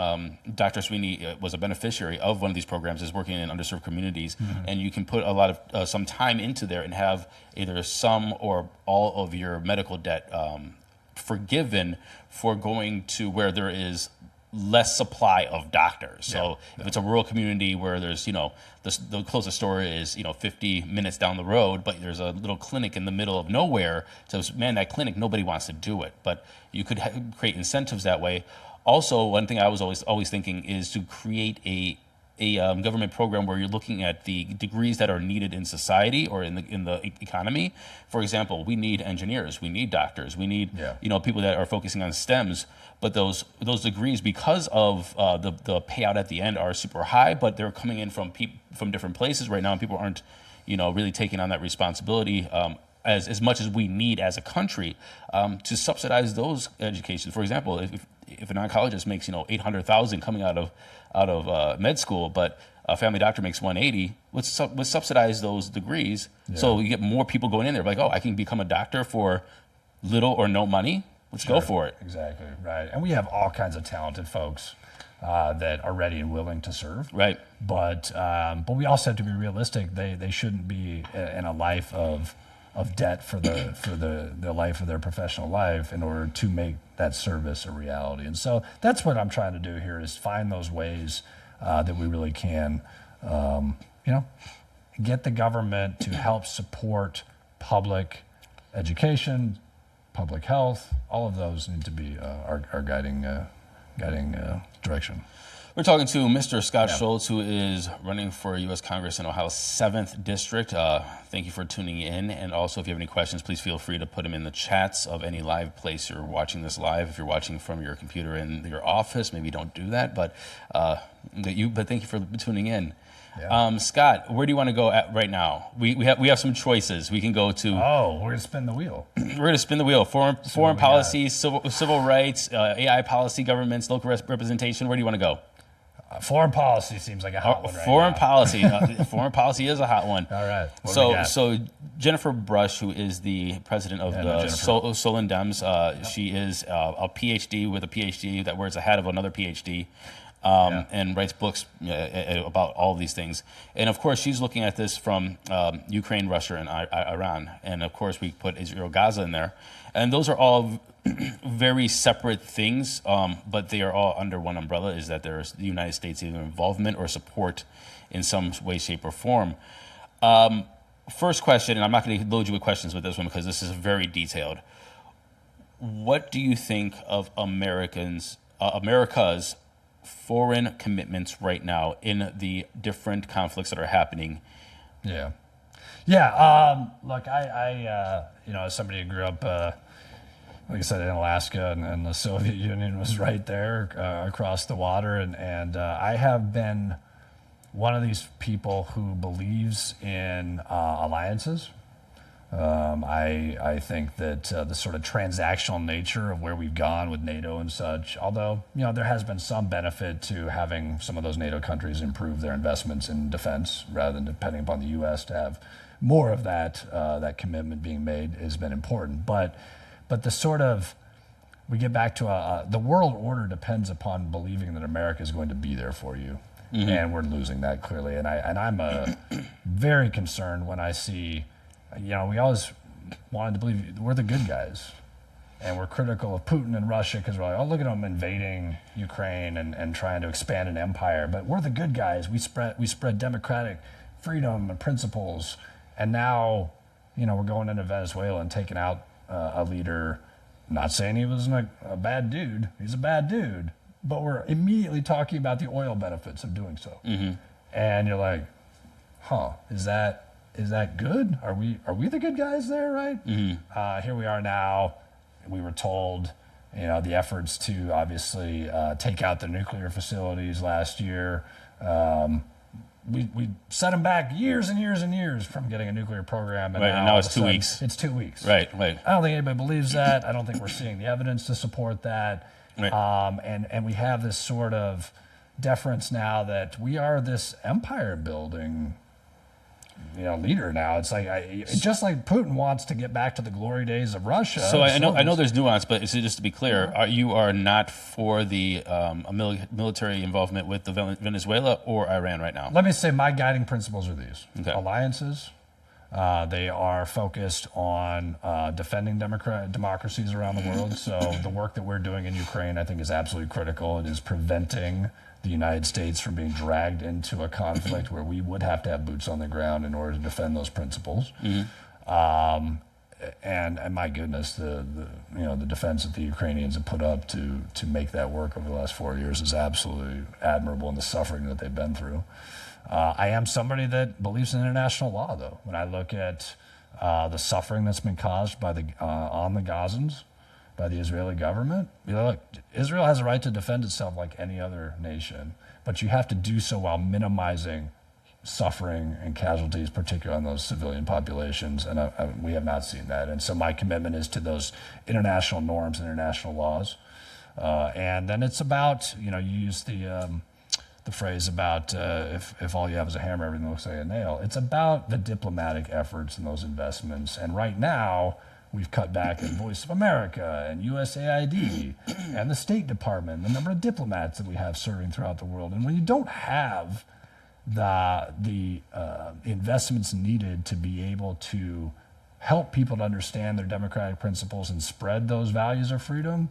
Dr. Sweeney was a beneficiary of one of these programs, is working in underserved communities, and you can put a lot of some time into there and have either some or all of your medical debt forgiven for going to where there is less supply of doctors. So if it's a rural community where there's, the closest store is, 50 minutes down the road, but there's a little clinic in the middle of nowhere. So, man, that clinic, nobody wants to do it. But you could create incentives that way. Also, one thing I was always thinking is to create a government program where you're looking at the degrees that are needed in society or in the economy. For example, we need engineers, we need doctors, we need people that are focusing on STEMs. But those degrees, because of the payout at the end, are super high. But they're coming in from different places right now, and people aren't really taking on that responsibility as much as we need as a country to subsidize those educations. For example, if an oncologist makes $800,000 coming out of med school, but a family doctor makes $180,000, let's subsidize those degrees so you get more people going in there. Like, oh, I can become a doctor for little or no money. Let's go for it. Exactly, right. And we have all kinds of talented folks that are ready and willing to serve. Right. But we also have to be realistic. They shouldn't be in a life of debt for the life of their professional life in order to make that service a reality. And so that's what I'm trying to do here, is find those ways that we really can, get the government to help support public education, public health. All of those need to be our guiding direction. We're talking to Mr. Scott Schulz, who is running for U.S. Congress in Ohio's 7th District. Thank you for tuning in. And also, if you have any questions, please feel free to put them in the chats of any live place you're watching this live. If you're watching from your computer in your office, maybe don't do that. But thank you for tuning in. Yeah. Scott, where do you want to go at right now? We have some choices. We can go to. Oh, we're gonna spin the wheel. We're gonna spin the wheel. Foreign policy, civil rights, AI policy, governments, local representation. Where do you want to go? Foreign policy seems like a hot one right Foreign now. Policy. Foreign policy is a hot one. All right. So Jennifer Brush, who is the president of the Solon Dems, she is a PhD with a PhD that wears a hat of another PhD. And writes books about all of these things. And of course, she's looking at this from Ukraine, Russia, and Iran. And of course, we put Israel, Gaza in there. And those are all very separate things, but they are all under one umbrella, is that there's the United States either involvement or support in some way, shape, or form. First question, and I'm not going to load you with questions with this one because this is very detailed. What do you think of America's foreign commitments right now in the different conflicts that are happening? Look, I as somebody who grew up, like I said, in Alaska, and the Soviet Union was right there across the water, and I have been one of these people who believes in alliances. I think that the sort of transactional nature of where we've gone with NATO and such, although there has been some benefit to having some of those NATO countries improve their investments in defense rather than depending upon the U.S. to have more of that commitment being made has been important. But the sort of, we get back to the world order depends upon believing that America is going to be there for you. Mm-hmm. And we're losing that clearly. And I'm very concerned when I see, we always wanted to believe we're the good guys. And we're critical of Putin and Russia because we're like, oh, look at them invading Ukraine and trying to expand an empire. But we're the good guys. We spread democratic freedom and principles. And now, we're going into Venezuela and taking out a leader. Not saying he was a bad dude. He's a bad dude. But we're immediately talking about the oil benefits of doing so. Mm-hmm. And you're like, is that good? Are we the good guys there, right? Mm-hmm. Here we are now. We were told, the efforts to obviously take out the nuclear facilities last year. We set them back years and years and years from getting a nuclear program. And now it's 2 weeks. It's 2 weeks. Right. I don't think anybody believes that. I don't think we're seeing the evidence to support that. Right. And we have this sort of deference now that we are this empire building leader now. It's like it's just like Putin wants to get back to the glory days of Russia. So I know there's nuance, but just to be clear, you are not for the military involvement with the Venezuela or Iran right now. Let me say my guiding principles are these: alliances. They are focused on defending democracies around the world. So the work that we're doing in Ukraine, I think, is absolutely critical. It is preventing the United States from being dragged into a conflict where we would have to have boots on the ground in order to defend those principles. And my goodness, the defense that the Ukrainians have put up to make that work over the last 4 years is absolutely admirable, and the suffering that they've been through. I am somebody that believes in international law, though. When I look at the suffering that's been caused by on the Gazans, by the Israeli government, look, Israel has a right to defend itself like any other nation, but you have to do so while minimizing suffering and casualties, particularly on those civilian populations, and we have not seen that. And so my commitment is to those international norms and international laws. And then it's about, you use the phrase about if all you have is a hammer, everything looks like a nail. It's about the diplomatic efforts and those investments. And right now, we've cut back in Voice of America and USAID and the State Department, the number of diplomats that we have serving throughout the world. And when you don't have the investments needed to be able to help people to understand their democratic principles and spread those values of freedom,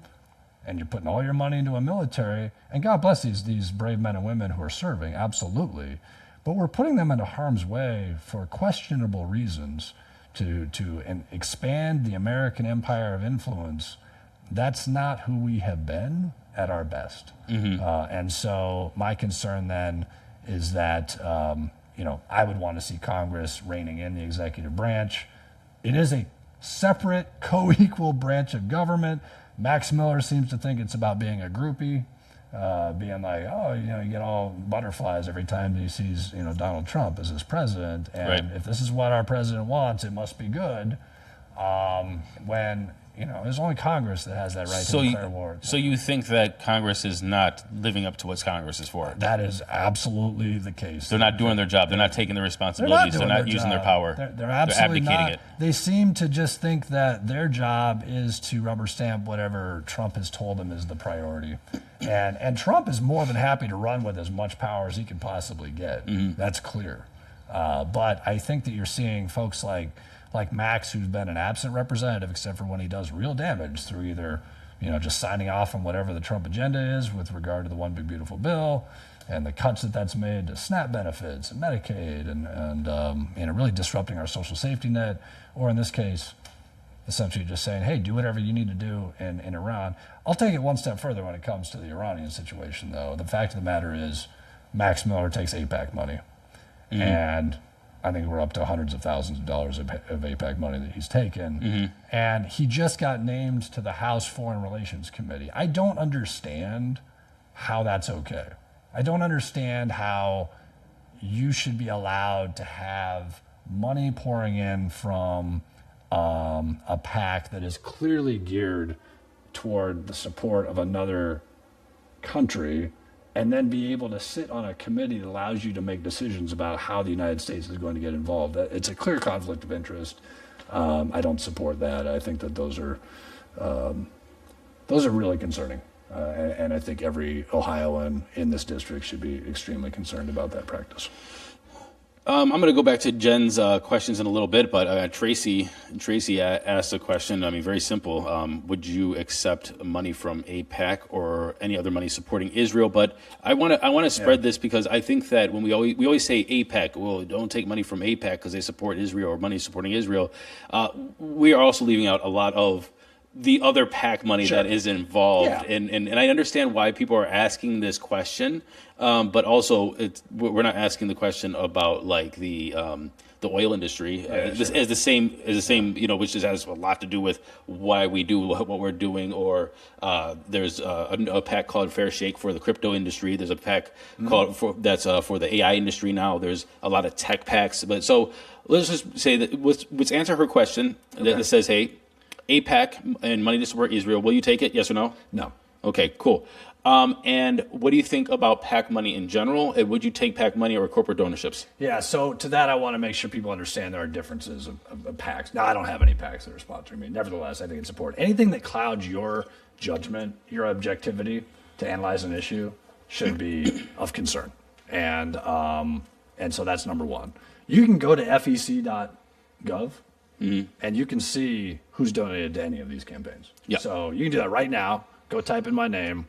and you're putting all your money into a military, and God bless these brave men and women who are serving, absolutely, but we're putting them into harm's way for questionable reasons to expand the American empire of influence. That's not who we have been at our best. And so my concern then is that I would want to see Congress reining in the executive branch. It is a separate, co-equal branch of government. Max Miller seems to think it's about being a groupie, being like, you get all butterflies every time he sees, Donald Trump as his president. And if this is what our president wants, it must be good. When, there's only Congress that has that right to declare war. So you think that Congress is not living up to what Congress is for? That is absolutely the case. They're not doing their job. They're not taking their responsibilities. They're not using their power. They're absolutely abdicating not. it. They seem to just think that their job is to rubber stamp whatever Trump has told them is the priority. And Trump is more than happy to run with as much power as he can possibly get. That's clear. But I think that you're seeing folks like Max, who's been an absent representative, except for when he does real damage through either, just signing off on whatever the Trump agenda is with regard to the One Big Beautiful Bill and the cuts that's made to SNAP benefits and Medicaid and really disrupting our social safety net, or in this case, essentially just saying, hey, do whatever you need to do in Iran. I'll take it one step further when it comes to the Iranian situation, though. The fact of the matter is Max Miller takes AIPAC money, and I think we're up to hundreds of thousands of dollars of AIPAC money that he's taken. And he just got named to the House Foreign Relations Committee. I don't understand how that's okay. I don't understand how you should be allowed to have money pouring in from a PAC that is clearly geared toward the support of another country, and then be able to sit on a committee that allows you to make decisions about how the United States is going to get involved. It's a clear conflict of interest. I don't support that. I think that those are really concerning. And I think every Ohioan in this district should be extremely concerned about that practice. I'm going to go back to Jen's questions in a little bit, but Tracy asked a question. I mean, very simple. Would you accept money from AIPAC or any other money supporting Israel? But I want to spread this, because I think that when we always say AIPAC, well, don't take money from AIPAC because they support Israel, or money supporting Israel. We are also leaving out a lot of the other PAC money that is involved. And I understand why people are asking this question, but also we're not asking the question about like the oil industry as the same, which just has a lot to do with why we do what we're doing. Or there's a PAC called Fair Shake for the crypto industry. There's a PAC called for the AI industry now. There's a lot of tech PACs. But so let's just say that let's answer her question that says, hey, AIPAC and money to support Israel, will you take it? Yes or no? No. Okay, cool. And what do you think about PAC money in general? And would you take PAC money or corporate donorships? Yeah, so to that, I want to make sure people understand there are differences of PACs. Now, I don't have any PACs that are sponsoring me. Nevertheless, I think it's important. Anything that clouds your judgment, your objectivity to analyze an issue should be of concern. And so that's number one. You can go to fec.gov and you can see who's donated to any of these campaigns. Yep. So you can do that right now. Go type in my name.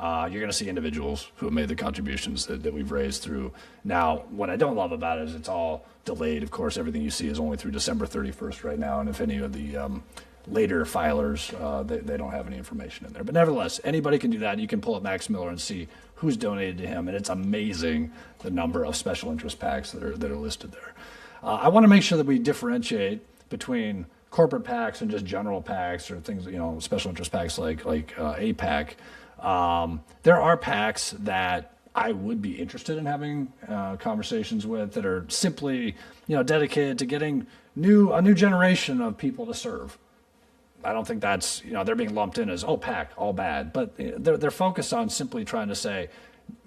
You're going to see individuals who have made the contributions that we've raised through. Now, what I don't love about it is it's all delayed. Of course, everything you see is only through December 31st right now. And if any of the later filers, they don't have any information in there. But nevertheless, anybody can do that. You can pull up Max Miller and see who's donated to him. And it's amazing the number of special interest PACs that are listed there. I want to make sure that we differentiate between corporate PACs and just general PACs or things, special interest PACs like APAC. There are PACs that I would be interested in having conversations with that are simply, dedicated to getting a new generation of people to serve. I don't think that's, they're being lumped in as, PAC, all bad. But they're focused on simply trying to say,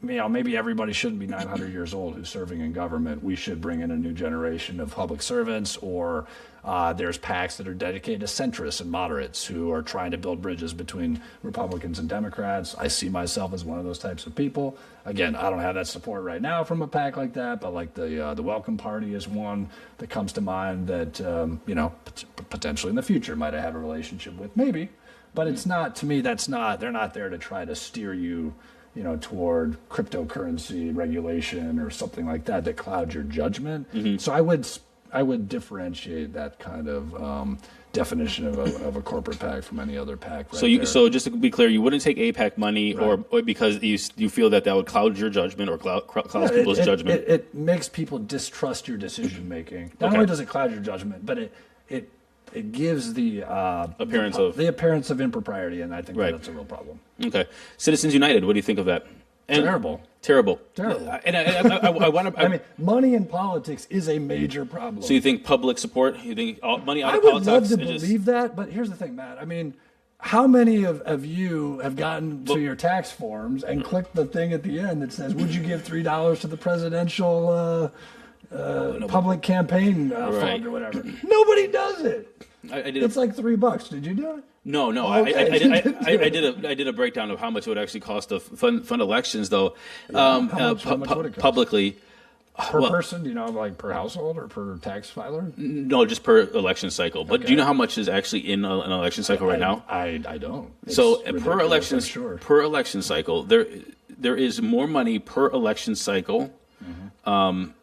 maybe everybody shouldn't be 900 years old who's serving in government. We should bring in a new generation of public servants, or there's PACs that are dedicated to centrists and moderates who are trying to build bridges between Republicans and Democrats. I see myself as one of those types of people. Again, I don't have that support right now from a PAC like that, but like the Welcome Party is one that comes to mind that, potentially in the future might have a relationship with, maybe. But it's not, to me, they're not there to try to steer you toward cryptocurrency regulation or something like that clouds your judgment. Mm-hmm. So I would differentiate that kind of definition of a corporate PAC from any other PAC. So just to be clear, you wouldn't take APAC money, right, or because you feel that would cloud your judgment or cloud people's judgment. It makes people distrust your decision making. Not only does it cloud your judgment, but it gives the appearance of impropriety, and I think that's a real problem. Okay, Citizens United. What do you think of that? Terrible. And I want to. Money in politics is a major problem. So you think public support? You think money out of politics? I would politics? love to believe that, but here's the thing, Matt. How many of you have gotten to your tax forms and clicked the thing at the end that says, "Would you give $3 to the presidential public campaign fund or whatever?" Nobody does it. It's like $3. Did you do it? No. Okay. I did a breakdown of how much it would actually cost to fund elections, though. How much would it cost? Publicly. Per person? Do you know, like per household or per tax filer? No, just per election cycle. But do you know how much is actually in an election cycle right now? I don't. So per election cycle, there is more money per election cycle than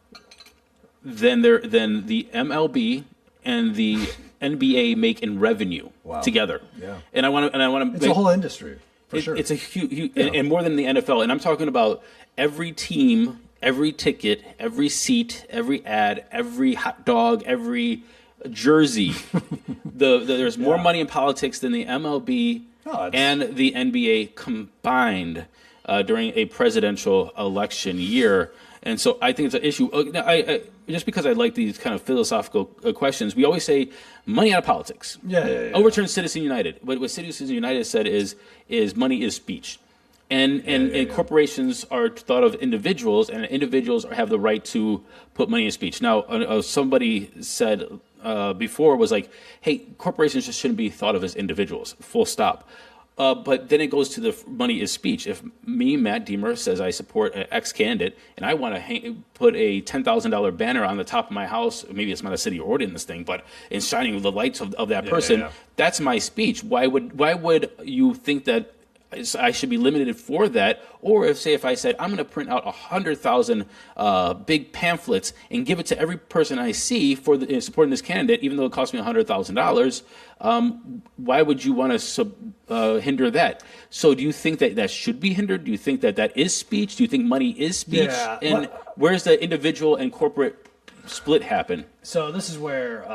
the MLB and the NBA make in revenue together. Yeah. And I want to. It's a whole industry for sure. It's a huge and more than the NFL. And I'm talking about every team, every ticket, every seat, every ad, every hot dog, every jersey. There's more money in politics than the MLB and the NBA combined during a presidential election year. And so I think it's an issue. I just because I like these kind of philosophical questions, we always say money out of politics. Yeah. Overturn Citizens United. But what Citizens United said is money is speech. And corporations are thought of individuals, and individuals have the right to put money in speech. Now, somebody said before was like, hey, corporations just shouldn't be thought of as individuals, full stop. But then it goes to the money is speech. If me, Matt Diemer, says I support an X candidate and I want to put a $10,000 banner on the top of my house, maybe it's not a city ordinance thing, but in shining the lights of that person, that's my speech. Why would you think that I should be limited for that? Or if I said, I'm going to print out 100,000 big pamphlets and give it to every person I see for supporting this candidate, even though it cost me $100,000, why would you want to hinder that? So do you think that should be hindered? Do you think that is speech? Do you think money is speech? Yeah, and where's the individual and corporate split happen? So this is where,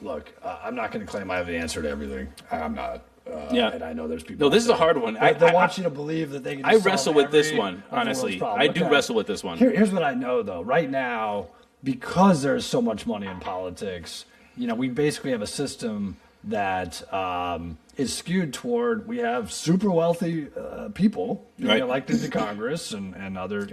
look, I'm not going to claim I have the answer to everything. I'm not. And I know there's people. No, this is a hard one. They want you to believe that they can. I wrestle with this one, honestly. I do wrestle with this one. Here's what I know, though. Right now, because there's so much money in politics, we basically have a system that is skewed toward we have super wealthy people being elected to Congress and other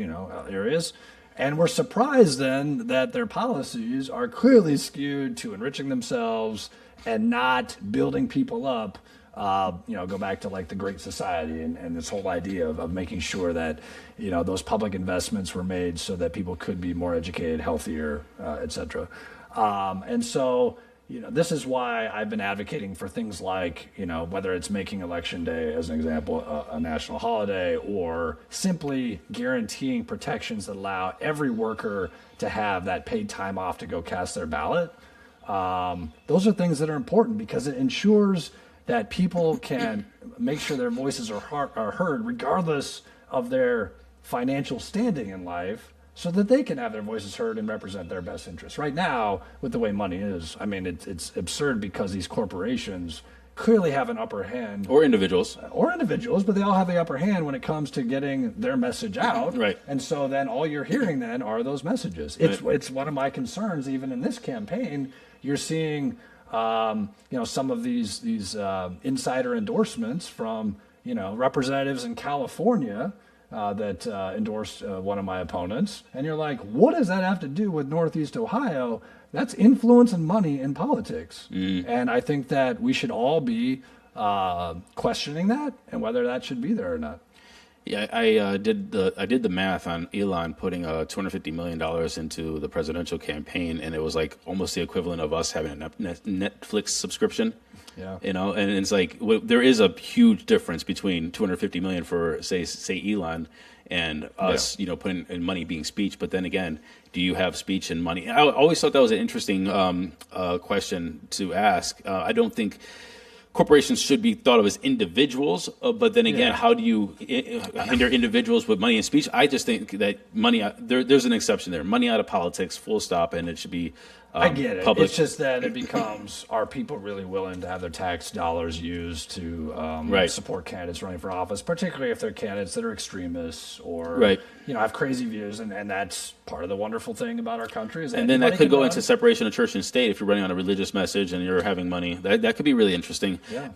areas, and we're surprised then that their policies are clearly skewed to enriching themselves and not building people up. Go back to like the Great Society and this whole idea of making sure that those public investments were made so that people could be more educated, healthier, et cetera. And so. This is why I've been advocating for things like, whether it's making Election Day, as an example, a national holiday, or simply guaranteeing protections that allow every worker to have that paid time off to go cast their ballot. Those are things that are important because it ensures that people can make sure their voices are heard regardless of their financial standing in life, so that they can have their voices heard and represent their best interests. Right now, with the way money is, I mean, it's absurd because these corporations clearly have an upper hand. Or individuals, but they all have the upper hand when it comes to getting their message out. Right. And so then all you're hearing then are those messages. It's one of my concerns, even in this campaign. You're seeing, some of these insider endorsements from, representatives in California that endorsed one of my opponents. And you're like, what does that have to do with Northeast Ohio? That's influence and money in politics. And I think that we should all be questioning that and whether that should be there or not. Yeah, I did the math on Elon putting $250 million into the presidential campaign, and it was like almost the equivalent of us having a Netflix subscription. Yeah. And it's like there is a huge difference between $250 million for say Elon and us, putting in money being speech. But then again, do you have speech and money? I always thought that was an interesting question to ask. I don't think corporations should be thought of as individuals, but then again, how do you hinder individuals with money and speech? I just think that money, there's an exception there. Money out of politics, full stop, and it should be I get it. public. It's just that it becomes, are people really willing to have their tax dollars used to support candidates running for office, particularly if they're candidates that are extremists or have crazy views, and that's part of the wonderful thing about our country. Is and then that could go into separation of church and state if you're running on a religious message and you're having money. That could be really interesting. Yeah.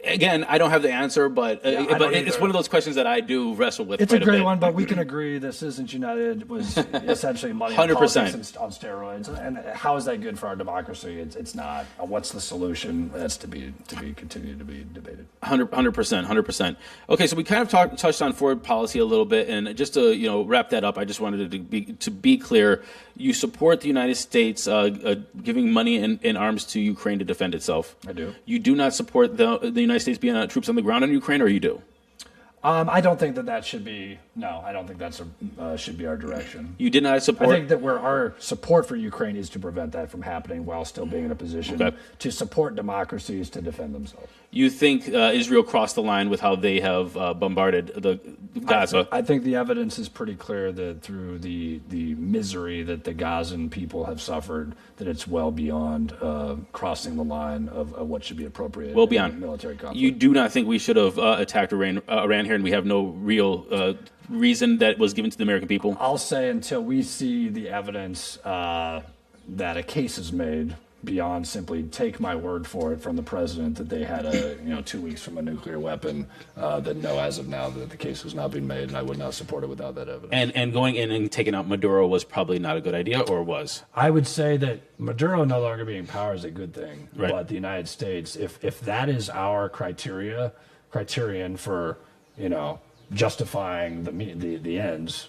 Again, I don't have the answer, but it's one of those questions that I do wrestle with. It's a great one, but we can agree that Citizens United was essentially money in politics on steroids. And how is that good for our democracy? It's not. What's the solution? That's to be continued to be debated. 100%. Okay, so we kind of touched on foreign policy a little bit, and just to wrap that up, I just wanted to be clear. You support the United States giving money and arms to Ukraine to defend itself. I do. You do not support the United States being troops on the ground in Ukraine, or you do? I don't think that should be. No, I don't think that's should be our direction. You did not support. I think that our support for Ukraine is to prevent that from happening while still being in a position to support democracies to defend themselves. You think Israel crossed the line with how they have bombarded the Gaza? I think the evidence is pretty clear that through the misery that the Gazan people have suffered, that it's well beyond crossing the line of what should be appropriate. Well beyond military conflict. You do not think we should have attacked Iran here, and we have no real reason that was given to the American people? I'll say until we see the evidence that a case is made beyond simply take my word for it from the president that they had 2 weeks from a nuclear weapon, that no, as of now, that the case has not been made, and I would not support it without that evidence. And going in and taking out Maduro was probably not a good idea, or was? I would say that Maduro no longer being in power is a good thing, but the United States, if that is our criterion for justifying the ends,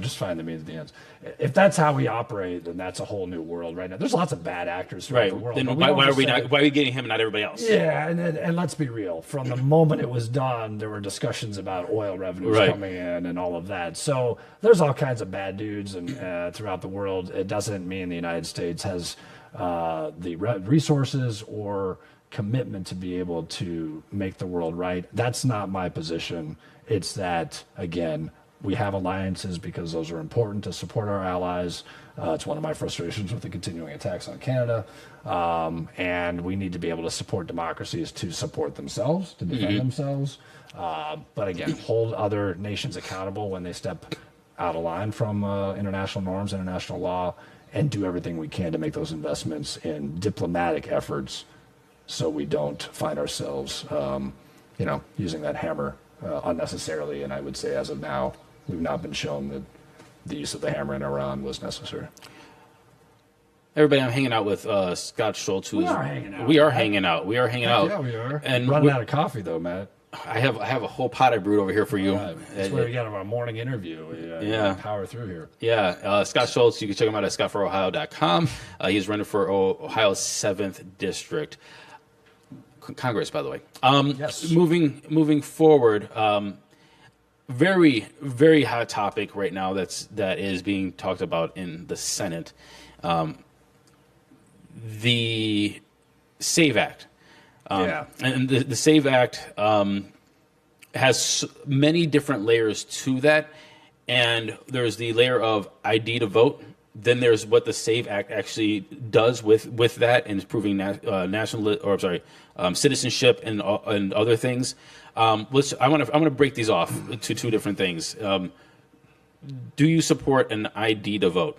justifying the means of the ends. If that's how we operate, then that's a whole new world right now. There's lots of bad actors throughout the world. Then why are we getting him and not everybody else? Yeah, and let's be real. From the moment it was done, there were discussions about oil revenues coming in and all of that. So there's all kinds of bad dudes and throughout the world. It doesn't mean the United States has the resources or commitment to be able to make the world right. That's not my position. It's that, again, we have alliances because those are important to support our allies. It's one of my frustrations with the continuing attacks on Canada. And we need to be able to support democracies to support themselves, to defend themselves. But again, hold other nations accountable when they step out of line from international norms, international law, and do everything we can to make those investments in diplomatic efforts so we don't find ourselves, using that hammer unnecessarily. And I would say, as of now, we've not been shown that the use of the hammer in Iran was necessary. Everybody, I'm hanging out with Scott Schulz, We are hanging out. We are hanging out. We are hanging out. Yeah, we are. And running out of coffee, though, Matt. I have a whole pot I brewed over here for you. Right. That's where we got our morning interview. We power through here. Yeah, Scott Schulz, you can check him out at scottforohio.com. He's running for Ohio's 7th District. Congress, by the way. Yes. Moving forward, very, very hot topic right now that is being talked about in the Senate. The SAVE Act. And the SAVE Act has many different layers to that. And there's the layer of ID to vote. Then there's what the SAVE Act actually does with that and proving citizenship and other things. I want to break these off to two different things. Do you support an ID to vote?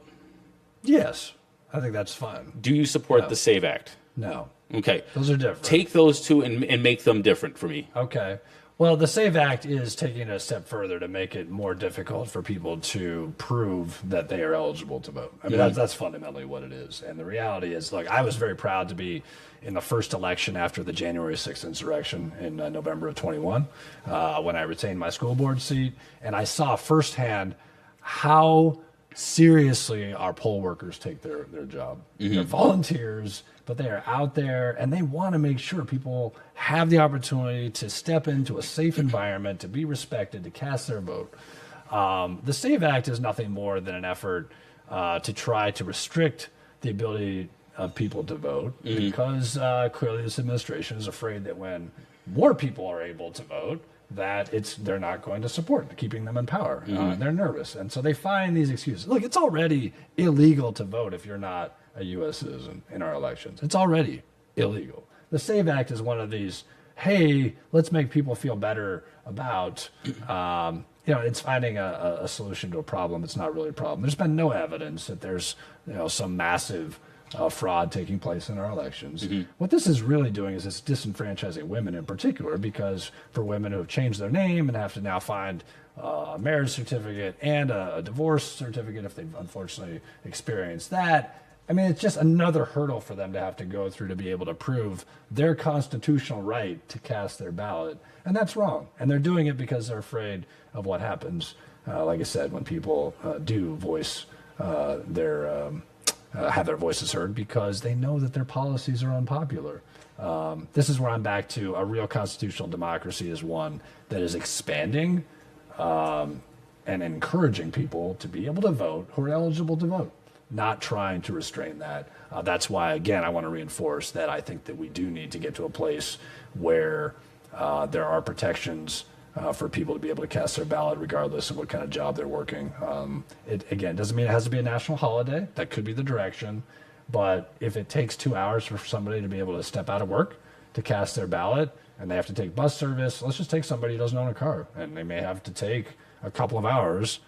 Yes, I think that's fine. Do you support the SAVE Act? No. Okay. Those are different. Take those two and make them different for me. Okay. Well, the SAVE Act is taking it a step further to make it more difficult for people to prove that they are eligible to vote. I mean, that's fundamentally what it is. And the reality is, look, I was very proud to be in the first election after the January 6th insurrection in November of 21, when I retained my school board seat. And I saw firsthand how seriously our poll workers take their job. They're volunteers, but they are out there and they want to make sure people have the opportunity to step into a safe environment, to be respected, to cast their vote. The SAVE Act is nothing more than an effort to try to restrict the ability of people to vote because clearly this administration is afraid that when more people are able to vote, that they're not going to support keeping them in power. They're nervous. And so they find these excuses. Look, it's already illegal to vote if you're not a U.S. citizen in our elections. It's already illegal. The SAVE Act is one of these, hey, let's make people feel better about, it's finding a solution to a problem that's not really a problem. There's been no evidence that there's, some massive fraud taking place in our elections. What this is really doing is it's disenfranchising women in particular, because for women who have changed their name and have to now find a marriage certificate and a divorce certificate if they've unfortunately experienced that, I mean, it's just another hurdle for them to have to go through to be able to prove their constitutional right to cast their ballot. And that's wrong. And they're doing it because they're afraid of what happens, like I said, when people do voice have their voices heard, because they know that their policies are unpopular. This is where I'm back to a real constitutional democracy is one that is expanding and encouraging people to be able to vote who are eligible to vote, not trying to restrain that. That's why, again, I want to reinforce that I think that we do need to get to a place where there are protections for people to be able to cast their ballot regardless of what kind of job they're working. It, again, doesn't mean it has to be a national holiday. That could be the direction. But if it takes 2 hours for somebody to be able to step out of work to cast their ballot and they have to take bus service, let's just take somebody who doesn't own a car and they may have to take a couple of hours,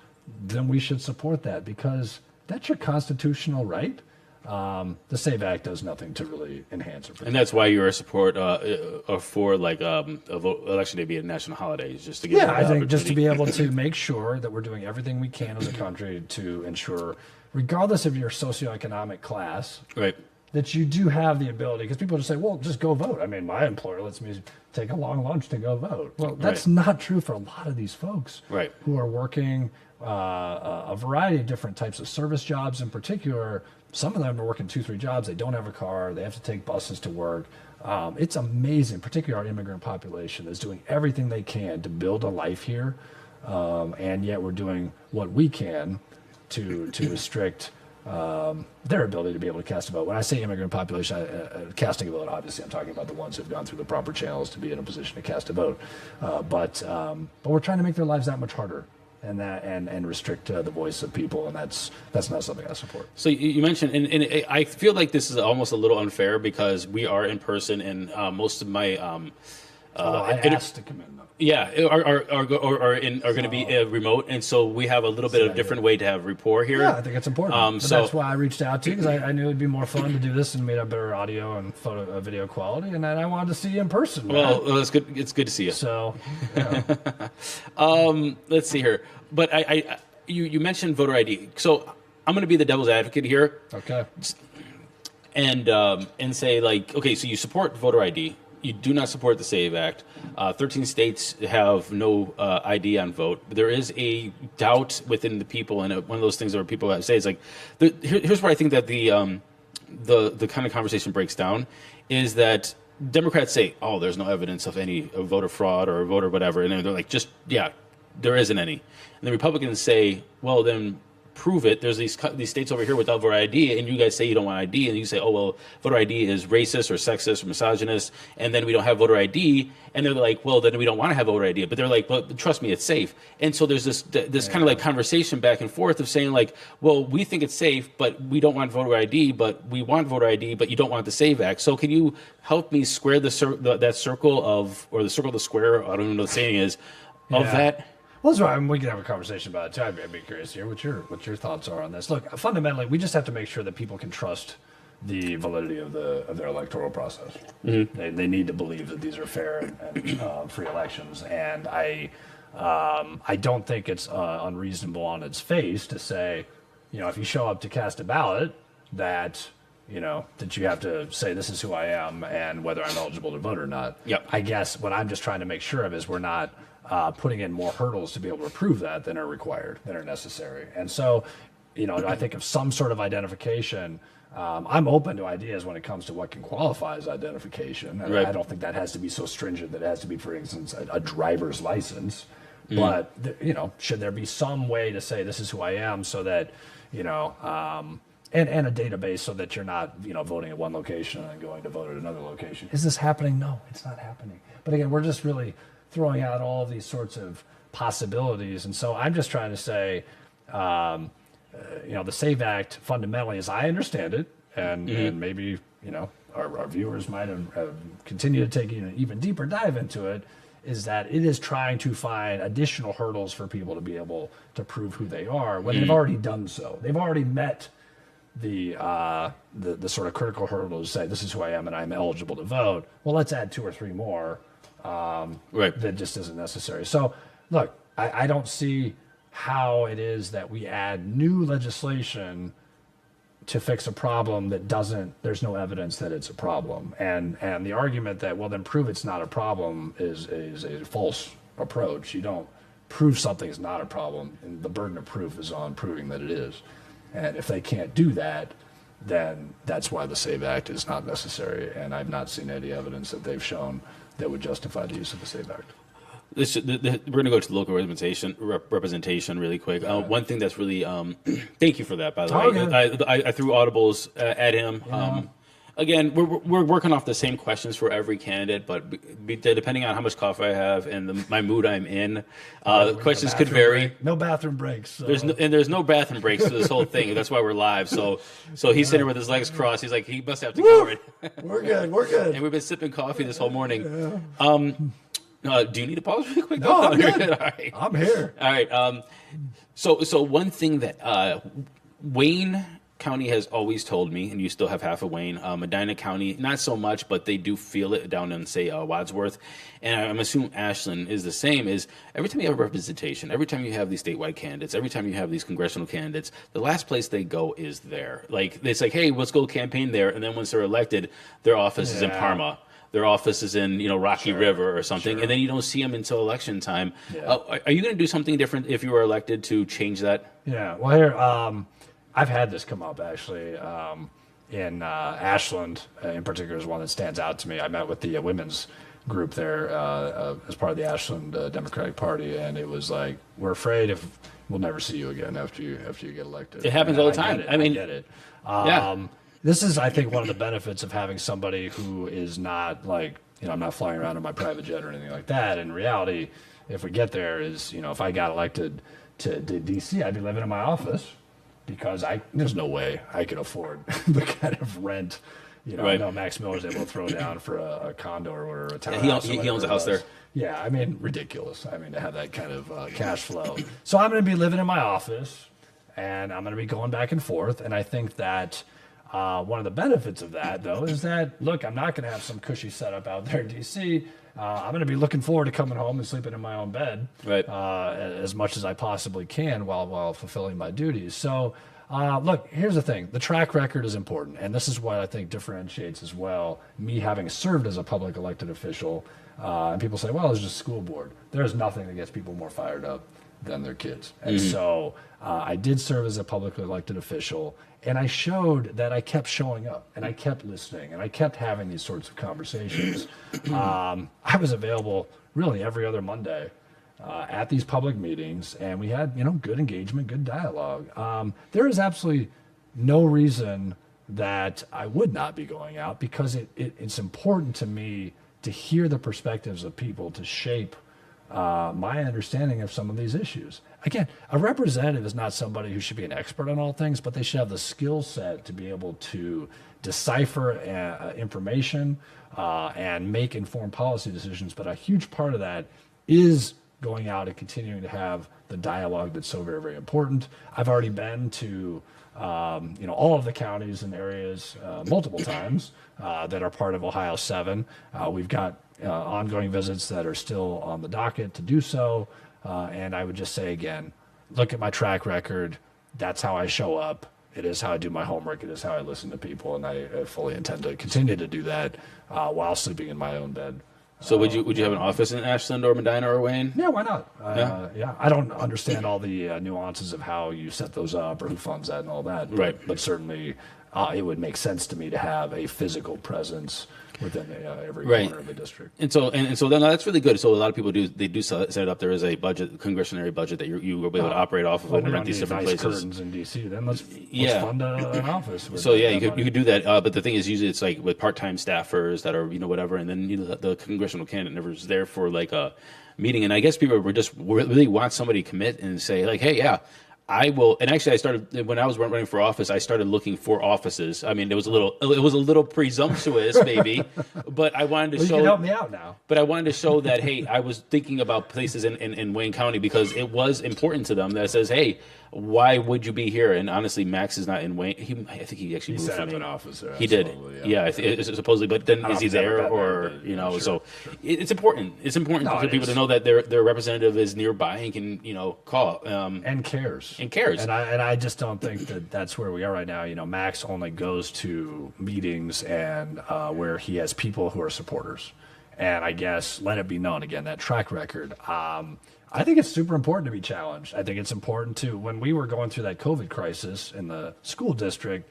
then we should support that because that's your constitutional right. The SAVE Act does nothing to really enhance it. And that's why you're a support for election day be a national holiday, just to get I think just to be able to make sure that we're doing everything we can as a country to ensure, regardless of your socioeconomic class, right, that you do have the ability. Because people just say, "Well, just go vote." I mean, my employer lets me take a long lunch to go vote. Well, that's not true for a lot of these folks who are working a variety of different types of service jobs. In particular, some of them are working 2-3 jobs. They don't have a car. They have to take buses to work. It's amazing, particularly our immigrant population is doing everything they can to build a life here. And yet we're doing what we can to restrict their ability to be able to cast a vote. When I say immigrant population, casting a vote, obviously I'm talking about the ones who've gone through the proper channels to be in a position to cast a vote. But we're trying to make their lives that much harder. And restrict the voice of people, and that's not something I support. So you mentioned, and I feel like this is almost a little unfair because we are in person, and most of my I asked to come in though. Yeah, are going to be remote, and so we have a little bit of different way to have rapport here. Yeah, I think it's important. But So that's why I reached out to you, because I knew it'd be more fun to do this and made a better audio and video quality, and then I wanted to see you in person. well, it's good. It's good to see you. So, yeah. Let's see here. But you mentioned voter ID, so I'm going to be the devil's advocate here, Okay. and say like, okay, so you support voter ID. You do not support the SAVE Act. 13 states have no ID on vote. But there is a doubt within the people, and one of those things that people say is like, here's where I think that the kind of conversation breaks down, is that Democrats say, oh, there's no evidence of any voter fraud or voter whatever, and they're like, just yeah, there isn't any. And the Republicans say, well, then prove it. There's these states over here without voter ID, and you guys say you don't want ID, and you say, oh, well, voter ID is racist or sexist or misogynist, and then we don't have voter ID, and they're like, well, then we don't want to have voter ID. But they're like, well, trust me, it's safe. And so there's this kind of like conversation back and forth of saying like, well, we think it's safe, but we don't want voter ID, but we want voter ID, but you don't want the SAVE Act. So can you help me square that circle of, or the circle of the square, I don't even know what the saying is, of that? Well, that's right. I mean, we can have a conversation about it too. I'd be curious to hear what your thoughts are on this. Look, fundamentally, we just have to make sure that people can trust the validity of their electoral process. Mm-hmm. They need to believe that these are fair and free elections. And I don't think it's unreasonable on its face to say, if you show up to cast a ballot, that you have to say this is who I am and whether I'm eligible to vote or not. Yep. I guess what I'm just trying to make sure of is we're not putting in more hurdles to be able to prove that than are required, than are necessary. And so, I think of some sort of identification. I'm open to ideas when it comes to what can qualify as identification. And right. I don't think that has to be so stringent that it has to be, for instance, a driver's license. But, should there be some way to say this is who I am so that, and a database so that you're not, voting at one location and then going to vote at another location. Is this happening? No, it's not happening. But again, we're just really throwing out all of these sorts of possibilities. And so I'm just trying to say, the SAVE Act fundamentally, as I understand it, and maybe, our viewers might have continued to take an even deeper dive into it, is that it is trying to find additional hurdles for people to be able to prove who they are when they've already done so. They've already met the sort of critical hurdle to say, this is who I am and I'm eligible to vote. Well, let's add 2 or 3 more. Right. That just isn't necessary. So, look, I don't see how it is that we add new legislation to fix a problem that there's no evidence that it's a problem. And the argument that, well, then prove it's not a problem is a false approach. You don't prove something is not a problem, and the burden of proof is on proving that it is. And if they can't do that, then that's why the SAVE Act is not necessary. And I've not seen any evidence that they've shown that would justify the use of the SAVE Act. We're going to go to the local representation really quick. One thing that's really, thank you for that, by the way. I threw audibles at him. Again, we're working off the same questions for every candidate, but depending on how much coffee I have and my mood I'm in, questions could vary. No bathroom breaks. So. There's no bathroom breaks to this whole thing. That's why we're live. So he's sitting with his legs crossed. He's like, he must have to go. Right? We're good. And we've been sipping coffee this whole morning. Do you need to pause really quick? No, I'm good. All right. I'm here. All right. So one thing that Wayne County has always told me, and you still have half of Wayne, Medina County, not so much, but they do feel it down in, say, Wadsworth. And I'm assuming Ashland is the same, is every time you have representation, every time you have these statewide candidates, every time you have these congressional candidates, the last place they go is there. Like, it's like, hey, let's go campaign there. And then once they're elected, their office is in Parma. Their office is in, Rocky River or something, and then you don't see them until election time. Yeah. Are you going to do something different if you were elected to change that? Yeah. Well, here, I've had this come up actually in Ashland, in particular, is one that stands out to me. I met with the women's group there as part of the Ashland Democratic Party, and it was like, we're afraid if we'll never see you again after you get elected. It happens all the time. I get it. This is, I think, one of the benefits of having somebody who is not like, I'm not flying around in my private jet or anything like that. In reality, if we get there is, if I got elected to D.C., I'd be living in my office because there's no way I could afford the kind of rent You know, Right. I know Max Miller's able to throw down for a condo or a townhouse. he owns a house there. Yeah, I mean, ridiculous. I mean, to have that kind of cash flow. So I'm going to be living in my office, and I'm going to be going back and forth. And I think that one of the benefits of that, though, is that, look, I'm not going to have some cushy setup out there in D.C. I'm going to be looking forward to coming home and sleeping in my own bed Right. As much as I possibly can while fulfilling my duties. So, look, here's the thing. The track record is important, and this is what I think differentiates as well me having served as a public elected official. And people say, well, it's just school board. There's nothing that gets people more fired up than their kids. And so I did serve as a publicly elected official, and I showed that I kept showing up, and I kept listening, and I kept having these sorts of conversations. I was available really every other Monday at these public meetings, and we had, good engagement, good dialogue. There is absolutely no reason that I would not be going out, because it's important to me to hear the perspectives of people to shape my understanding of some of these issues. Again, a representative is not somebody who should be an expert on all things, but they should have the skill set to be able to decipher information and make informed policy decisions. But a huge part of that is going out and continuing to have the dialogue that's so very, very important. I've already been to all of the counties and areas multiple times that are part of Ohio 7. We've got ongoing visits that are still on the docket to do so. And I would just say again, look at my track record. That's how I show up. It is how I do my homework. It is how I listen to people. And I fully intend to continue to do that while sleeping in my own bed. So would you have an office in Ashland or Medina or Wayne? Yeah, why not? Yeah, I don't understand all the nuances of how you set those up or who funds that and all that. Right. But certainly it would make sense to me to have a physical presence within every corner of the district. And so then that's really good. So a lot of people do set it up. There is a budget, congressional budget that you will be able to operate off of Well, and rent these different nice places. curtains in DC. Then let's Yeah. fund an office. So yeah, you could do that. But the thing is, usually it's like with part-time staffers that are whatever, and then the congressional candidate never is there for like a meeting. And I guess people were just really want somebody to commit and say like, hey, yeah, I will. And actually, I started when I was running for office. I started looking for offices. I mean, it was a little presumptuous, maybe, but I wanted to Well, show. you can help me out now. But I wanted to show that, hey, I was thinking about places in Wayne County because it was important to them. That says, hey, why would you be here? And honestly, Max is not in Wayne. I think he actually moved set from up Maine. an office there. He did. Absolutely, Yeah, supposedly. But then don't is know he if he's ever there been or there, but, Sure, so it's important. It's important No, for it people is. to know that their representative is nearby and can call. And cares. And cares. And I just don't think that that's where we are right now. Max only goes to meetings and where he has people who are supporters. And I guess let it be known again that track record. I think it's super important to be challenged. I think it's important to when we were going through that COVID crisis in the school district.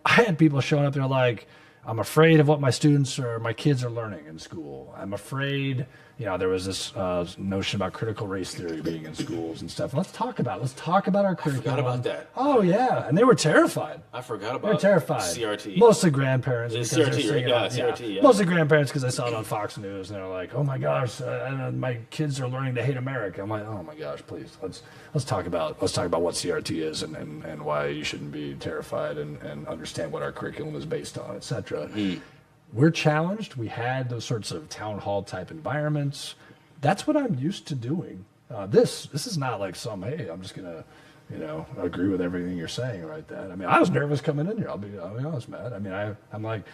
I had people showing up there like, I'm afraid of what my students or my kids are learning in school. I'm afraid, there was this notion about critical race theory being in schools and stuff. Let's talk about our curriculum. Forgot about that. Oh yeah, and they were terrified. I forgot about They were terrified. CRT. Mostly grandparents. It's because CRT, they're right? seeing Yeah, it CRT, yeah. Mostly grandparents because I saw it on Fox News and they're like, "Oh my gosh, my kids are learning to hate America." I'm like, "Oh my gosh, please let's talk about what CRT is and why you shouldn't be terrified and understand what our curriculum is based on, etc." We're challenged. We had those sorts of town hall type environments. That's what I'm used to doing. This is not like hey, I'm just gonna, agree with everything you're saying right then. I mean, I was nervous coming in here. I'll be honest, Matt. I mean, I'm like,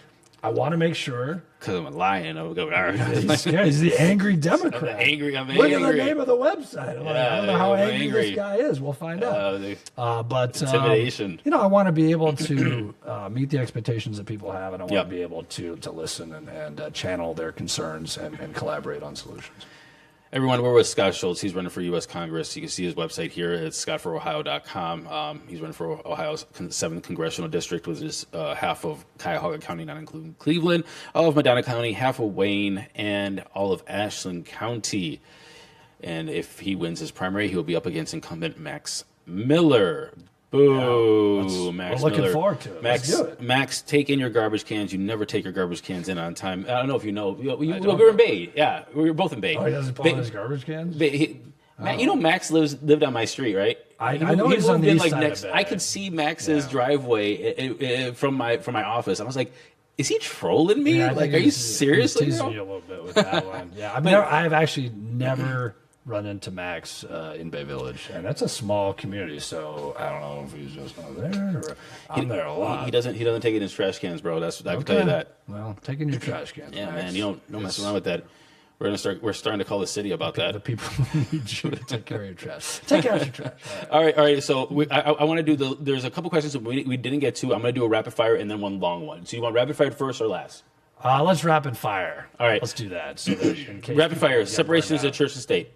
I want to make sure. Because I'm a lion. I would go, all right. He's the angry Democrat. I'm Look angry. at the name of the website. I'm like, I don't know how angry this guy is. We'll find out. But intimidation. I want to be able to meet the expectations that people have, and I want Yep. to be able to listen and channel their concerns and collaborate on solutions. Everyone, we're with Scott Schulz. He's running for U.S. Congress. You can see his website here. It's scottforohio.com. He's running for Ohio's 7th Congressional District, which is half of Cuyahoga County, not including Cleveland, all of Medina County, half of Wayne, and all of Ashland County. And if he wins his primary, he will be up against incumbent Max Miller. Boo, Max we're looking Miller. forward to it. Max, Let's do it. Max, take in your garbage cans. You never take your garbage cans in on time. I don't know if you know. We were in Bay. Yeah, we were both in Bay. Oh, he doesn't pull out his garbage cans? Matt, Max lived on my street, right? I know he's on the east side of Bay. I could see Max's driveway from my office. I was like, is he trolling me? Yeah, I like, think are you he's seriously? teasing you a little bit with that one. Yeah, I've actually never run into Max in Bay Village, and that's a small community. So I don't know if he's just not there. Or I'm there a lot. He doesn't take it in his trash cans, bro. I can tell you that. Well, take in your trash cans. Yeah, Max. man, you don't mess around with that. We're starting to call the city about that. The people need you to take care of your trash. Take care of your trash. All right. So I want to do there's a couple questions that we didn't get to. I'm going to do a rapid fire and then one long one. So you want rapid fire first or last? Let's rapid fire. All right. Let's do that. So that in case rapid fire, separations of church and state.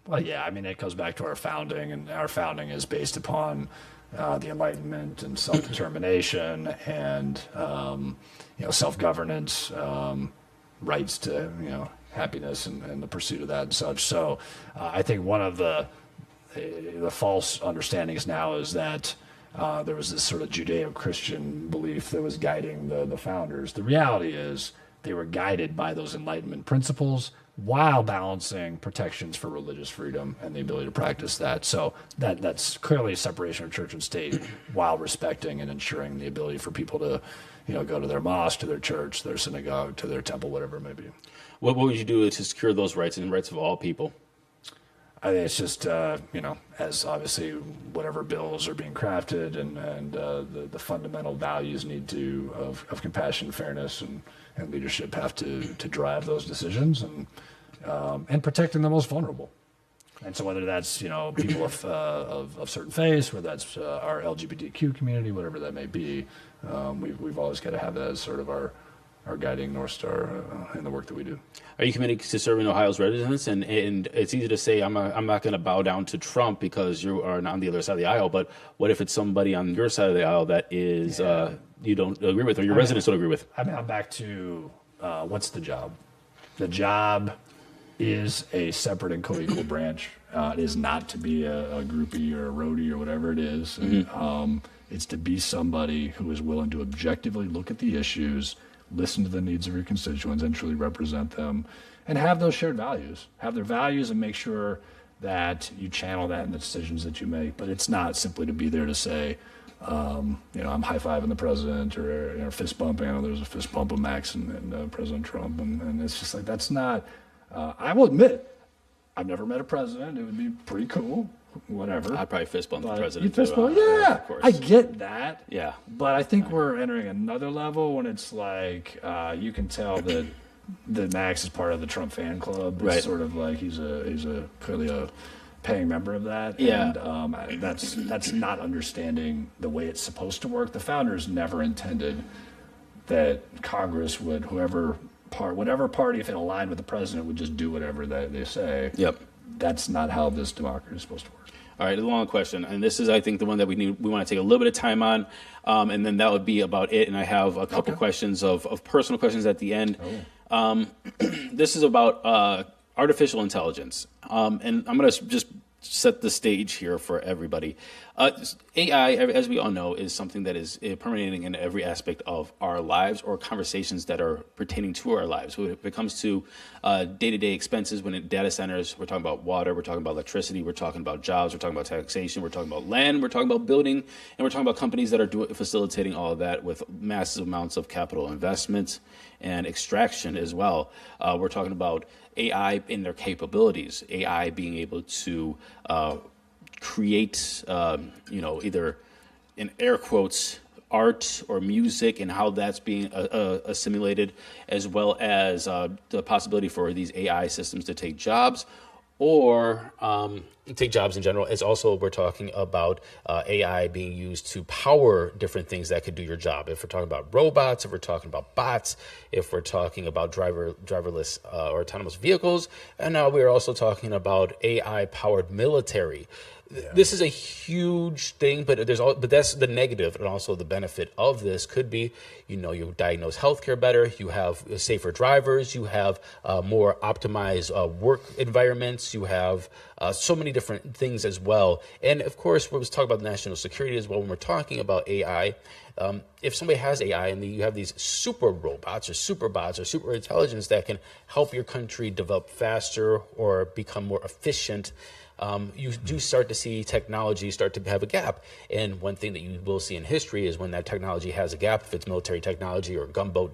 Well, yeah, I mean, it goes back to our founding, and our founding is based upon the Enlightenment and self-determination and, self-governance, rights to, happiness and the pursuit of that and such. So I think one of the false understandings now is that there was this sort of Judeo-Christian belief that was guiding the founders. The reality is they were guided by those Enlightenment principles while balancing protections for religious freedom and the ability to practice that. So that's clearly a separation of church and state while respecting and ensuring the ability for people to, go to their mosque, to their church, their synagogue, to their temple, whatever it may be. What would you do to secure those rights and rights of all people? I think it's just, as obviously whatever bills are being crafted and the fundamental values of compassion, fairness, and leadership have to drive those decisions and protecting the most vulnerable. And so whether that's, people of certain faiths, whether that's our LGBTQ community, whatever that may be, we've always got to have that as sort of our guiding North Star in the work that we do. Are you committed to serving Ohio's residents? And it's easy to say I'm not going to bow down to Trump because you are on the other side of the aisle. But what if it's somebody on your side of the aisle that is you don't agree with or your residents don't agree with? I mean, I'm back to what's the job? The job is a separate and co-equal branch. It is not to be a groupie or a roadie or whatever it is. Mm-hmm. It's to be somebody who is willing to objectively look at the issues, listen to the needs of your constituents and truly represent them, and have those shared values. Have their values and make sure that you channel that in the decisions that you make. But it's not simply to be there to say, I'm high-fiving the president or fist bumping. I know there was a fist bump of Max and President Trump, and it's just like that's not. I will admit, I've never met a president. It would be pretty cool. Whatever. I'd probably fist bump the president. You fist bump? Yeah, of course. I get that. Yeah. But I think we're entering another level when it's like you can tell that Max is part of the Trump fan club. It's right. Sort of like he's clearly a paying member of that. Yeah. And that's not understanding the way it's supposed to work. The founders never intended that Congress would, whatever party, if it aligned with the president, would just do whatever they say. Yep. That's not how this democracy is supposed to work. All right, a long question, and this is, I think, the one that we want to take a little bit of time on, and then that would be about it. And I have a couple questions of personal questions at the end. Oh. This is about artificial intelligence, and I'm going to just set the stage here for everybody. AI, as we all know, is something that is permeating in every aspect of our lives or conversations that are pertaining to our lives. When it comes to day-to-day expenses, when in data centers, we're talking about water, we're talking about electricity, we're talking about jobs, we're talking about taxation, we're talking about land, we're talking about building, and we're talking about companies that are facilitating all of that with massive amounts of capital investment and extraction as well. We're talking about AI in their capabilities, AI being able to create, either in air quotes, art or music and how that's being assimilated, as well as the possibility for these AI systems to take jobs or take jobs in general. It's also, we're talking about AI being used to power different things that could do your job. If we're talking about robots, if we're talking about bots, if we're talking about driverless or autonomous vehicles, and now we're also talking about AI-powered military. Yeah. This is a huge thing, but that's the negative, and also the benefit of this could be, you diagnose healthcare better, you have safer drivers, you have more optimized work environments, you have so many different things as well. And of course, we was talking about national security as well when we're talking about AI. If somebody has AI and you have these super robots or super bots or super intelligence that can help your country develop faster or become more efficient, you do start to see technology start to have a gap. And one thing that you will see in history is when that technology has a gap, if it's military technology or gunboat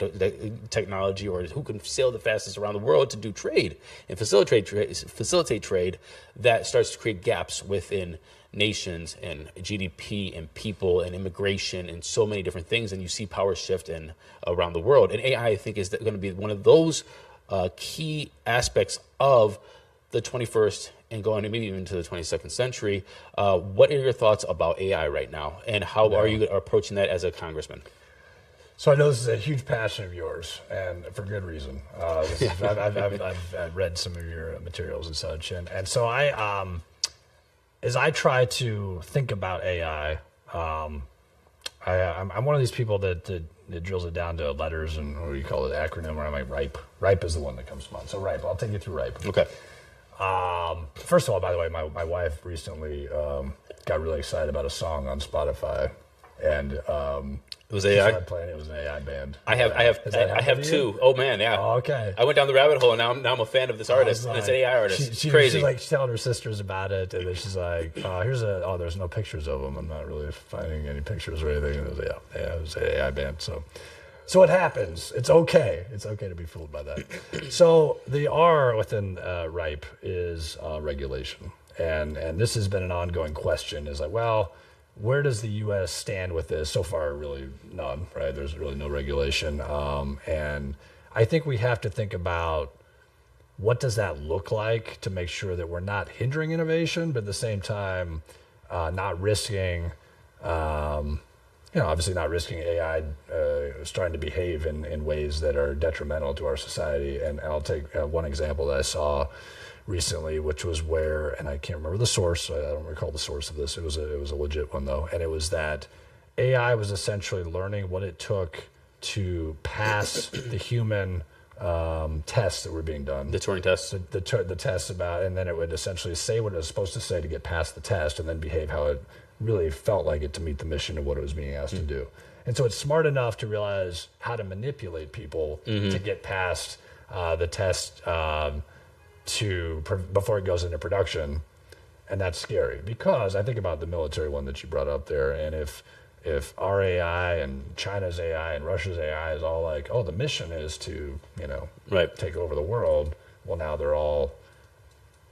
technology, or who can sail the fastest around the world to do trade and facilitate trade, that starts to create gaps within nations and GDP and people and immigration and so many different things. And you see power shift around the world. And AI, I think, is going to be one of those key aspects of the 21st and going maybe even to the 22nd century. What are your thoughts about AI right now, and how are you approaching that as a congressman? So I know this is a huge passion of yours, and for good reason. I've read some of your materials and such, and so as I try to think about AI, I'm one of these people that drills it down to letters and what do you call it, acronym, or am I RIPE? RIPE is the one that comes to mind. So RIPE, I'll take you through RIPE. Okay. First of all, by the way, my wife recently got really excited about a song on Spotify, and it was AI. Playing. It was an AI band. I have two. Oh man, yeah. Oh, okay. I went down the rabbit hole, and now I'm a fan of this artist, and it's an AI artist. She's crazy. She's telling her sisters about it, and then she's like, there's no pictures of them. I'm not really finding any pictures or anything. And it was an AI band. So it happens. It's okay. It's okay to be fooled by that. So the R within RIPE is regulation, and this has been an ongoing question. Is like, well, where does the U.S. stand with this? So far, really none, right? There's really no regulation. And I think we have to think about what does that look like to make sure that we're not hindering innovation, but at the same time, not risking, obviously not risking AI starting to behave in ways that are detrimental to our society. And I'll take one example that I saw recently, which was where, and I can't remember the source, I don't recall the source of this, it was a legit one though, and it was that AI was essentially learning what it took to pass the human tests that were being done. The Turing tests? The tests about, and then it would essentially say what it was supposed to say to get past the test, and then behave how it really felt like it to meet the mission of what it was being asked to do. And so it's smart enough to realize how to manipulate people to get past the test before it goes into production, and that's scary because I think about the military one that you brought up there, and if our AI and China's AI and Russia's AI is all like, oh, the mission is to take over the world, well, now they're all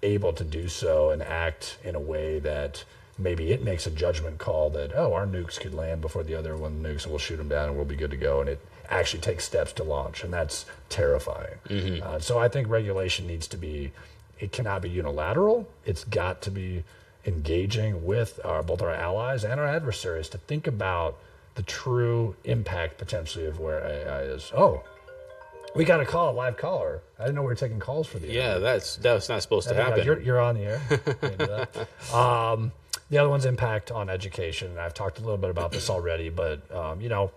able to do so and act in a way that maybe it makes a judgment call that, oh, our nukes could land before the other one nukes, and we'll shoot them down and we'll be good to go, and it actually takes steps to launch, and that's terrifying. So I think regulation needs to be, it cannot be unilateral. It's got to be engaging with both our allies and our adversaries to think about the true impact potentially of where AI is. Oh, we got a live caller. I didn't know we were taking calls for the Yeah, that's not supposed to happen. You're on the air. Into that. The other one's impact on education, and I've talked a little bit about this already, but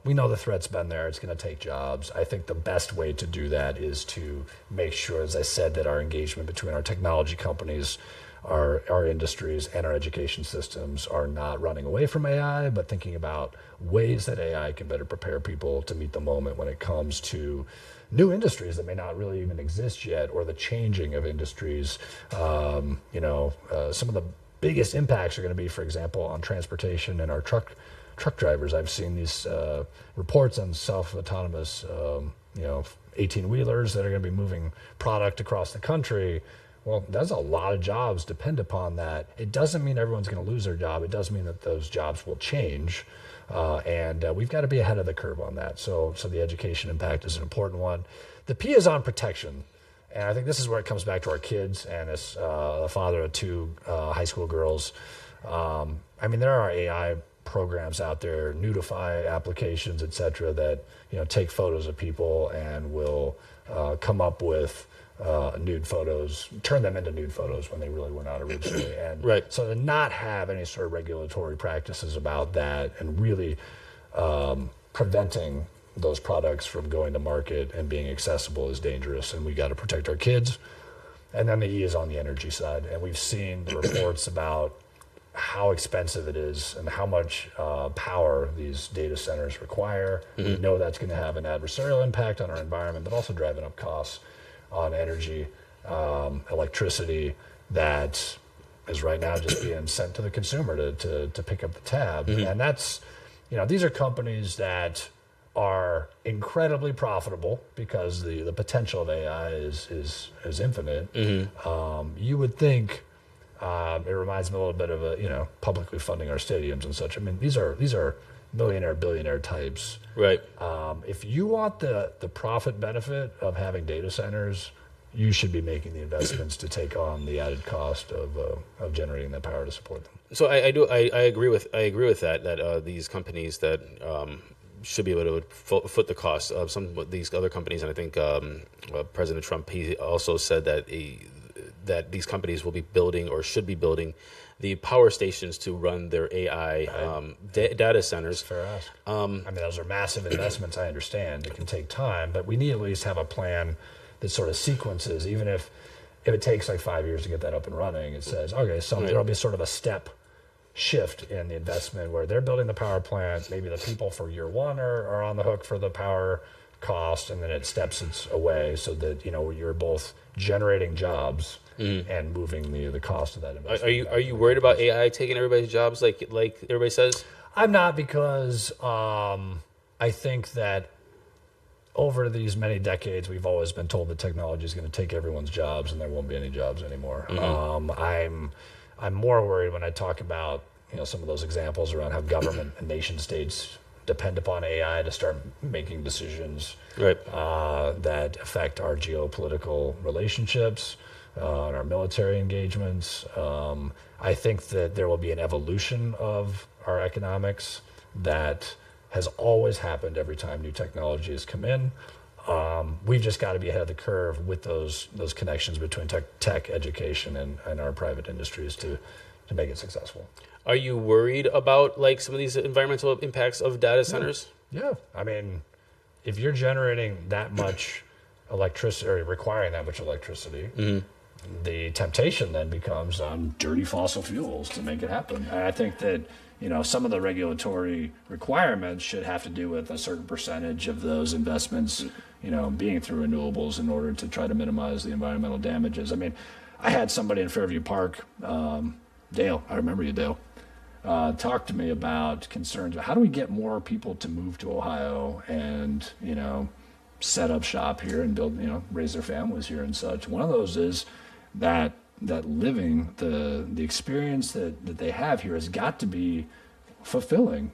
we know the threat's been there. It's going to take jobs. I think the best way to do that is to make sure, as I said, that our engagement between our technology companies, our industries, and our education systems are not running away from AI, but thinking about ways that AI can better prepare people to meet the moment when it comes to new industries that may not really even exist yet, or the changing of industries. Some of the biggest impacts are going to be, for example, on transportation and our truck drivers. I've seen these reports on self-autonomous, 18-wheelers that are going to be moving product across the country. Well, that's a lot of jobs depend upon that. It doesn't mean everyone's going to lose their job. It does mean that those jobs will change. And we've got to be ahead of the curve on that. So the education impact is an important one. The P is on protection. And I think this is where it comes back to our kids, and as the father of two high school girls. There are AI programs out there, nudify applications, et cetera, that take photos of people and will come up with nude photos, turn them into nude photos when they really were not originally. And so to not have any sort of regulatory practices about that and really preventing those products from going to market and being accessible is dangerous, and we got to protect our kids. And then the E is on the energy side, and we've seen the reports about how expensive it is and how much power these data centers require. We know that's going to have an adversarial impact on our environment, but also driving up costs on energy, electricity that is right now just being sent to the consumer to pick up the tab. And that's, these are companies that are incredibly profitable because the potential of AI is infinite. You would think, it reminds me a little bit of publicly funding our stadiums and such. I mean, these are millionaire, billionaire types. Right. If you want the profit benefit of having data centers, you should be making the investments to take on the added cost of generating that power to support them. So I agree with that these companies that should be able to foot the cost of some of these other companies, and I think President Trump, he also said that that these companies will be building or should be building the power stations to run their AI data centers. Fair ask. I mean, those are massive investments. I understand it can take time, but we need at least have a plan that sort of sequences. Even if it takes like 5 years to get that up and running, it says, okay, so there'll be sort of a step shift in the investment where they're building the power plant. Maybe the people for year one are on the hook for the power cost, and then it steps away so that you're both generating jobs and moving the cost of that investment. Are you worried about AI taking everybody's jobs like everybody says? I'm not, because I think that over these many decades, we've always been told that technology is going to take everyone's jobs and there won't be any jobs anymore. I'm more worried when I talk about some of those examples around how government and nation states depend upon AI to start making decisions that affect our geopolitical relationships, and our military engagements. I think that there will be an evolution of our economics that has always happened every time new technology has come in. We've just got to be ahead of the curve with those connections between tech education and our private industries to make it successful. Are you worried about some of these environmental impacts of data centers? Yeah. I mean, if you're generating that much electricity or requiring that much electricity, the temptation then becomes on dirty fossil fuels to make it happen. And I think that some of the regulatory requirements should have to do with a certain percentage of those investments, being through renewables in order to try to minimize the environmental damages. I mean, I had somebody in Fairview Park, Dale, I remember you, Dale, talk to me about concerns about how do we get more people to move to Ohio and, set up shop here and build, raise their families here and such. One of those is that living, the experience that they have here has got to be fulfilling.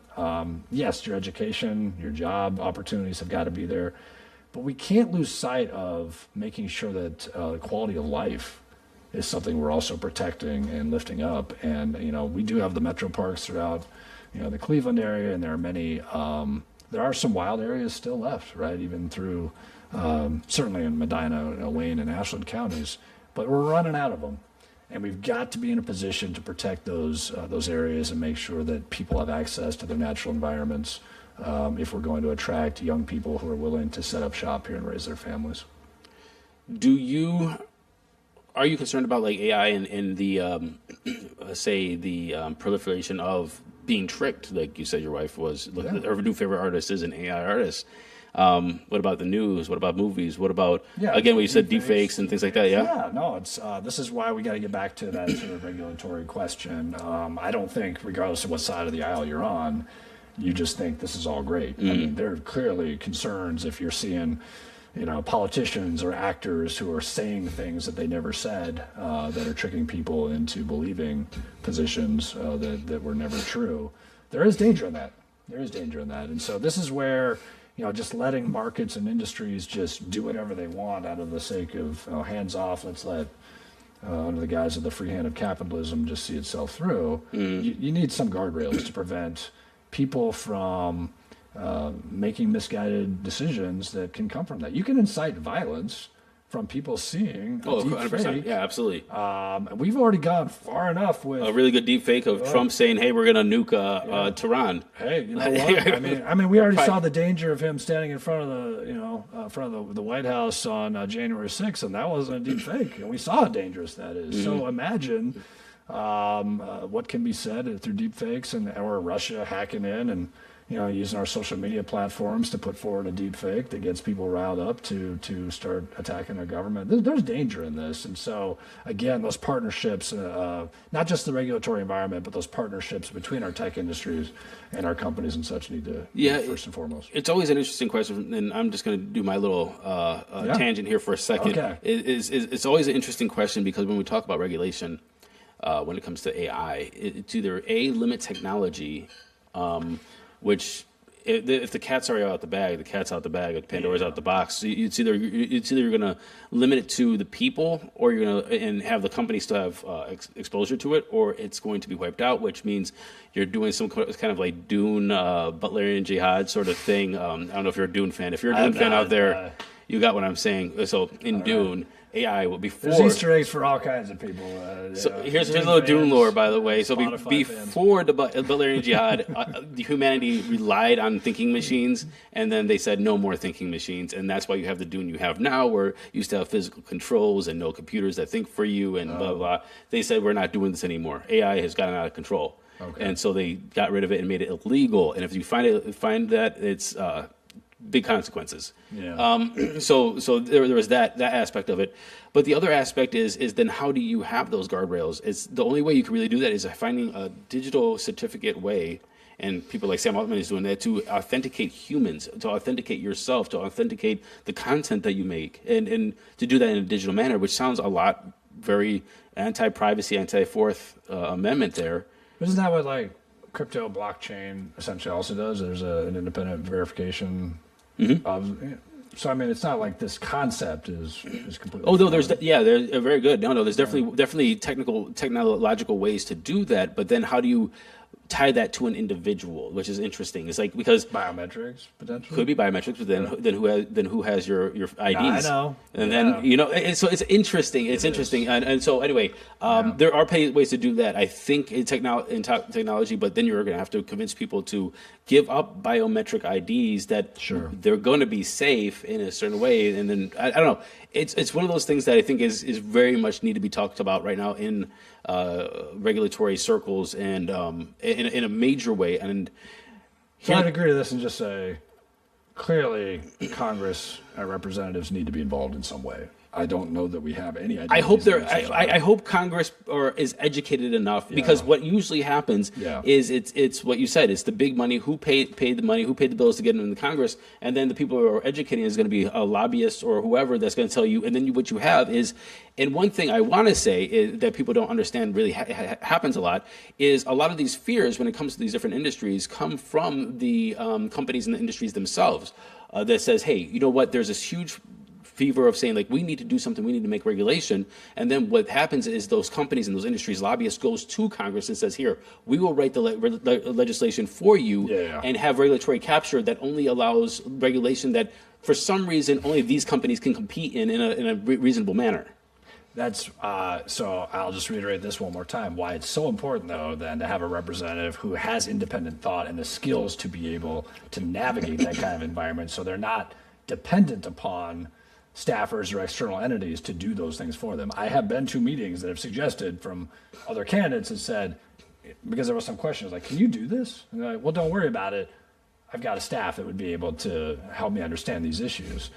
Yes, your education, your job opportunities have got to be there, but we can't lose sight of making sure that the quality of life is something we're also protecting and lifting up. And we do have the metro parks throughout the Cleveland area, and there are many. There are some wild areas still left, right? Even through certainly in Medina, Wayne, and Ashland counties. But we're running out of them, and we've got to be in a position to protect those areas and make sure that people have access to their natural environments if we're going to attract young people who are willing to set up shop here and raise their families. Are you concerned about AI and the proliferation of being tricked? Like you said, your wife was. Her new favorite artist is an AI artist. What about the news? What about movies? What about again, what you said, deepfakes and things like that? Yeah, no, it's this is why we got to get back to that sort of regulatory question. I don't think, regardless of what side of the aisle you're on, you just think this is all great. I mean, there are clearly concerns if you're seeing, politicians or actors who are saying things that they never said that are tricking people into believing positions that were never true. There is danger in that. And so this is where, just letting markets and industries just do whatever they want out of the sake of hands off, let's let, under the guise of the free hand of capitalism, just see itself through. You need some guardrails to prevent people from making misguided decisions that can come from that. You can incite violence from people seeing a deep 100%. fake. Yeah, absolutely. We've already gone far enough with a really good deep fake of Trump saying, "Hey, we're going to nuke Tehran." Hey, you know what? I mean, we already saw the danger of him standing in front of the White House on January 6th, and that wasn't a deep fake, and we saw how dangerous that is. So imagine what can be said through deep fakes or Russia hacking in and using our social media platforms to put forward a deep fake that gets people riled up to start attacking our government. There's danger in this. And so, again, those partnerships, not just the regulatory environment, but those partnerships between our tech industries and our companies and such need to be first and foremost. It's always an interesting question, and I'm just going to do my little tangent here for a second. Okay. It's always an interesting question because when we talk about regulation, when it comes to AI, it's either limit technology, which if the cat's already out the bag, the cat's out the bag, if Pandora's out the box. So it's either you're going to limit it to the people, or you're going to and have the company still have exposure to it, or it's going to be wiped out, which means you're doing some kind of like Dune, Butlerian Jihad sort of thing. I don't know if you're a Dune fan. If you're a Dune fan out there, you got what I'm saying. So in Dune, AI will before. There's Easter eggs for all kinds of people. So here's a little Dune lore, by the way. So before the Butlerian Jihad, humanity relied on thinking machines, and then they said no more thinking machines, and that's why you have the Dune you have now, where you used to have physical controls and no computers that think for you, and blah blah. They said we're not doing this anymore. AI has gotten out of control, and so they got rid of it and made it illegal. And if you find that, it's big consequences. Yeah. So there was that aspect of it, but the other aspect is then how do you have those guardrails? It's the only way you can really do that is finding a digital certificate way, and people like Sam Altman is doing that, to authenticate humans, to authenticate yourself, to authenticate the content that you make, and to do that in a digital manner, which sounds a lot very anti-privacy, anti-Fourth Amendment there. Isn't that what like crypto blockchain essentially also does? There's an independent verification. So I mean, it's not like this concept is completely. Oh no, they're very good. No, there's definitely technological ways to do that. But then how do you tie that to an individual, which is interesting? It's like because biometrics potentially could be biometrics, but then who has your IDs? I know, and then so it's interesting. It's interesting, and so anyway, there are ways to do that. I think in technology, but then you're going to have to convince people to give up biometric IDs that they're going to be safe in a certain way, and then I don't know. It's one of those things that I think is very much need to be talked about right now in regulatory circles and in a major way. And so I'd agree to this and just say, clearly, Congress representatives need to be involved in some way. I don't know that we have any idea. I hope Congress is educated enough, because what usually happens is it's what you said. It's the big money, who paid the money, who paid the bills to get them in the Congress, and then the people who are educating is going to be a lobbyist or whoever that's going to tell you. And then what you have is, and one thing I want to say is that people don't understand really happens a lot, is a lot of these fears when it comes to these different industries come from the companies and the industries themselves that says, hey, you know what, there's this huge fever of saying, like, we need to do something, we need to make regulation. And then what happens is those companies and those industries, lobbyists, goes to Congress and says, here, we will write the legislation for you and have regulatory capture that only allows regulation that for some reason only these companies can compete in a reasonable manner. That's so I'll just reiterate this one more time, why it's so important, though, then to have a representative who has independent thought and the skills to be able to navigate that kind of environment, so they're not dependent upon staffers or external entities to do those things for them. I have been to meetings that have suggested from other candidates that said, because there was some questions like, can you do this? And they're like, well, don't worry about it. I've got a staff that would be able to help me understand these issues.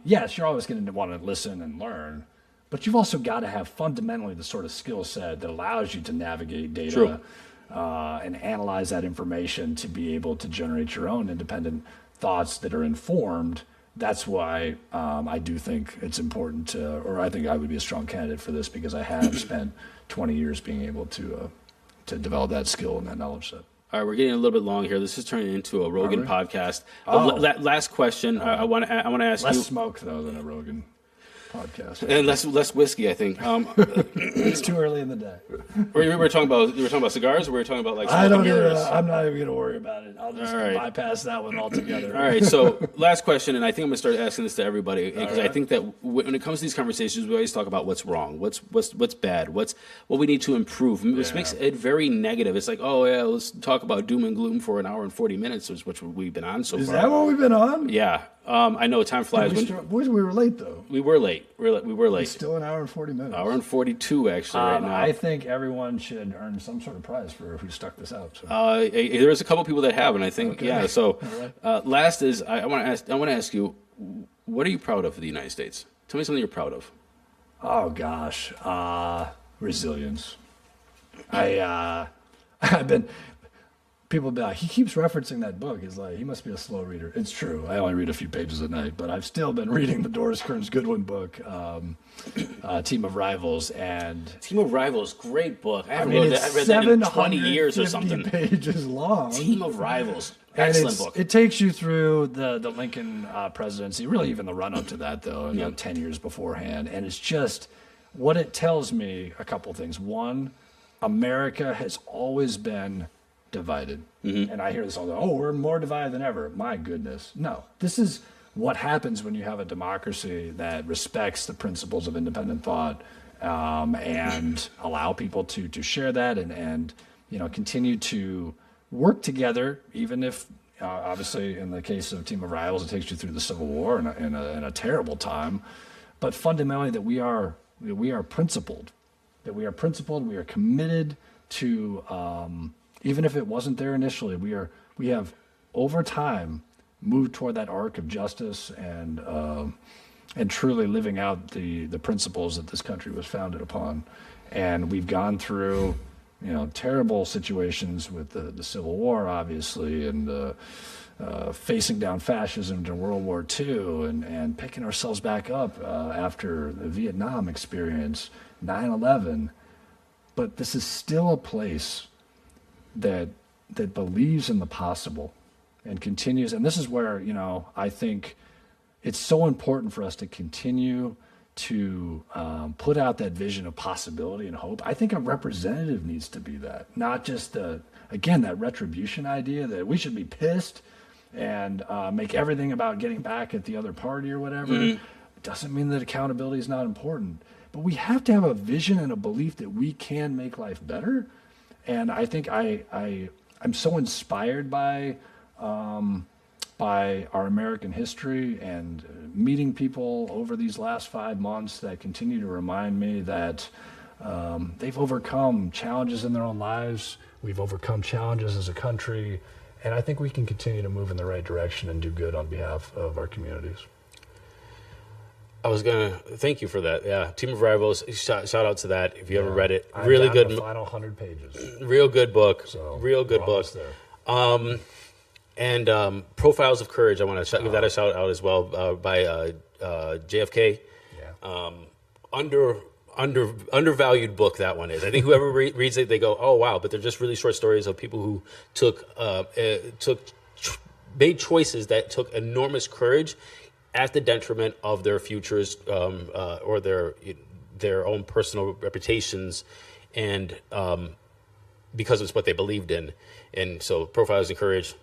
Yes, you're always going to want to listen and learn, but you've also got to have fundamentally the sort of skill set that allows you to navigate data and analyze that information to be able to generate your own independent thoughts that are informed. That's why I do think it's important to, or I think I would be a strong candidate for this, because I have spent 20 years being able to develop that skill and that knowledge set. All right, we're getting a little bit long here. This is turning into a Rogan podcast. Last question. I want to ask you. Less smoke though than a Rogan podcast, and less whiskey, I think. It's too early in the day. You were talking about cigars, or were you talking about like? I'm not even going to worry about it. I'll just bypass that one altogether. All right. So last question, and I think I'm going to start asking this to everybody, because I think that when it comes to these conversations, we always talk about what's wrong, what's bad, what we need to improve, which makes it very negative. It's like, oh yeah, let's talk about doom and gloom for an hour and 40 minutes, which we've been on so far. Is that what we've been on? Yeah. I know time flies. We were late, though. We were late. We were late. It's still an hour and 40 minutes. Hour and 42, actually, right now. I think everyone should earn some sort of prize for who stuck this out. So. There's a couple people that have, and I think, Okay. yeah. So, Right. last is I want to ask you, what are you proud of the United States? Tell me something you're proud of. Oh gosh, resilience. I've been. People be like, he keeps referencing that book. He's like, he must be a slow reader. It's true. I only read a few pages a night, but I've still been reading the Doris Kearns Goodwin book, Team of Rivals, and Team of Rivals, great book. I haven't I mean, read that. it's I read that in 20 years or 750 something. pages long. Team of Rivals, And excellent book. it takes you through the Lincoln presidency, really even the run up to that, though, and 10 years beforehand. And it's just what it tells me a couple things. One, America has always been divided. And I hear this all the time, oh, we're more divided than ever. My goodness. No, this is what happens when you have a democracy that respects the principles of independent thought and allow people to share that and continue to work together, even if obviously in the case of Team of Rivals, it takes you through the Civil War in a terrible time. But fundamentally that we are principled, we are committed to even if it wasn't there initially, we have over time moved toward that arc of justice and truly living out the principles that this country was founded upon. And we've gone through terrible situations with the Civil War, obviously, and facing down fascism during World War II, and picking ourselves back up after the Vietnam experience, 9/11. But this is still a place that believes in the possible and continues. And this is where, I think it's so important for us to continue to put out that vision of possibility and hope. I think a representative needs to be that, not just that retribution idea that we should be pissed and make everything about getting back at the other party or whatever. It doesn't mean that accountability is not important, but we have to have a vision and a belief that we can make life better. And I think I'm so inspired by our American history and meeting people over these last 5 months that continue to remind me that they've overcome challenges in their own lives. We've overcome challenges as a country. And I think we can continue to move in the right direction and do good on behalf of our communities. I was gonna thank you for that. Yeah, Team of Rivals. Shout out to that if you ever read it. Really good. The final 100 pages. Real good book. So real good book. There. And Profiles of Courage. I want to give that a shout out as well by JFK. Yeah. Undervalued book that one is. I think whoever reads it, they go, oh wow! But they're just really short stories of people who made choices that took enormous courage at the detriment of their futures or their own personal reputations, and because it's what they believed in. And so, Profiles of Courage,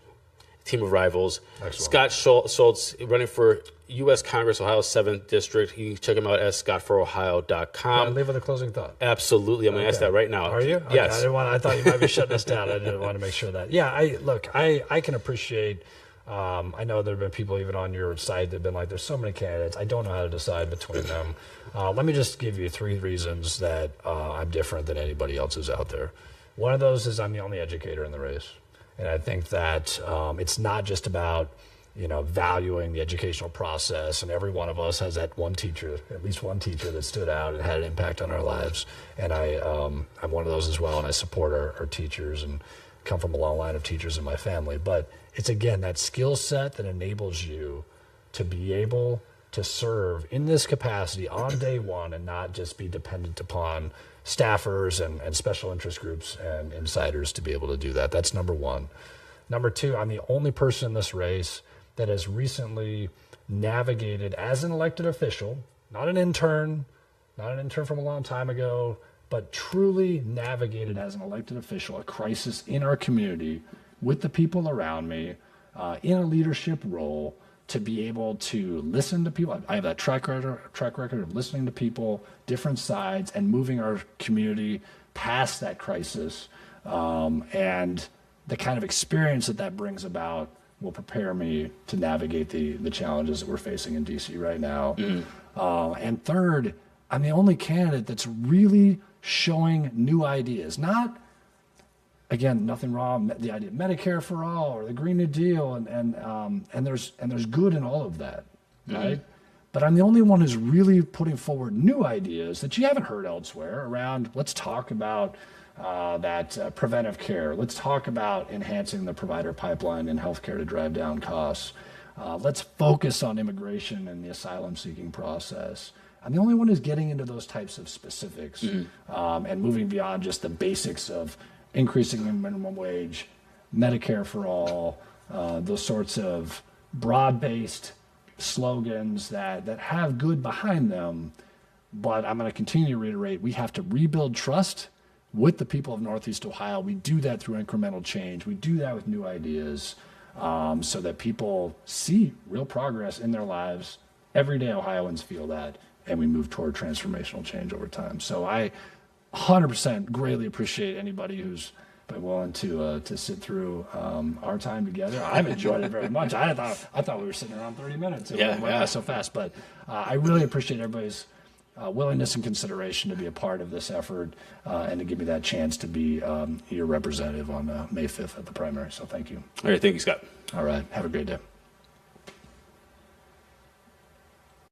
Team of Rivals. Excellent. Scott Schulz, running for U.S. Congress, Ohio 7th District. You can check him out at scottforohio.com. Leave with a closing thought. Absolutely. I'm going to ask that right now. Are you? Yes. Okay, I thought you might be shutting us down. I didn't want to make sure that. Yeah, I can appreciate. I know there have been people even on your site that have been like, there's so many candidates. I don't know how to decide between them. Let me just give you 3 reasons that I'm different than anybody else who's out there. One of those is I'm the only educator in the race. And I think that it's not just about, valuing the educational process. And every one of us has that one teacher, at least one teacher that stood out and had an impact on our lives. And I'm one of those as well. And I support our teachers and come from a long line of teachers in my family. But it's, again, that skill set that enables you to be able to serve in this capacity on day one and not just be dependent upon staffers and special interest groups and insiders to be able to do that. That's number one. Number two, I'm the only person in this race that has recently navigated as an elected official, not an intern from a long time ago, but truly navigated as an elected official a crisis in our community with the people around me in a leadership role to be able to listen to people. I have that track record of listening to people, different sides, and moving our community past that crisis. And the kind of experience that brings about will prepare me to navigate the challenges that we're facing in DC right now. And third, I'm the only candidate that's really showing new ideas. Not, again, nothing wrong with the idea of Medicare for all or the Green New Deal, and there's good in all of that, right? But I'm the only one who's really putting forward new ideas that you haven't heard elsewhere around. Let's talk about that preventive care. Let's talk about enhancing the provider pipeline in healthcare to drive down costs. Let's focus on immigration and the asylum-seeking process. I'm the only one who's getting into those types of specifics and moving beyond just the basics of increasing the minimum wage, Medicare for all, those sorts of broad-based slogans that have good behind them. But I'm going to continue to reiterate, we have to rebuild trust with the people of Northeast Ohio. We do that through incremental change. We do that with new ideas so that people see real progress in their lives. Everyday Ohioans feel that, and we move toward transformational change over time. So I 100% greatly appreciate anybody who's been willing to sit through our time together. I've enjoyed it very much. I thought we were sitting around 30 minutes. It went by so fast, but I really appreciate everybody's willingness and consideration to be a part of this effort and to give me that chance to be your representative on May 5th at the primary. So thank you. All right, thank you, Scott. All right, have a great day.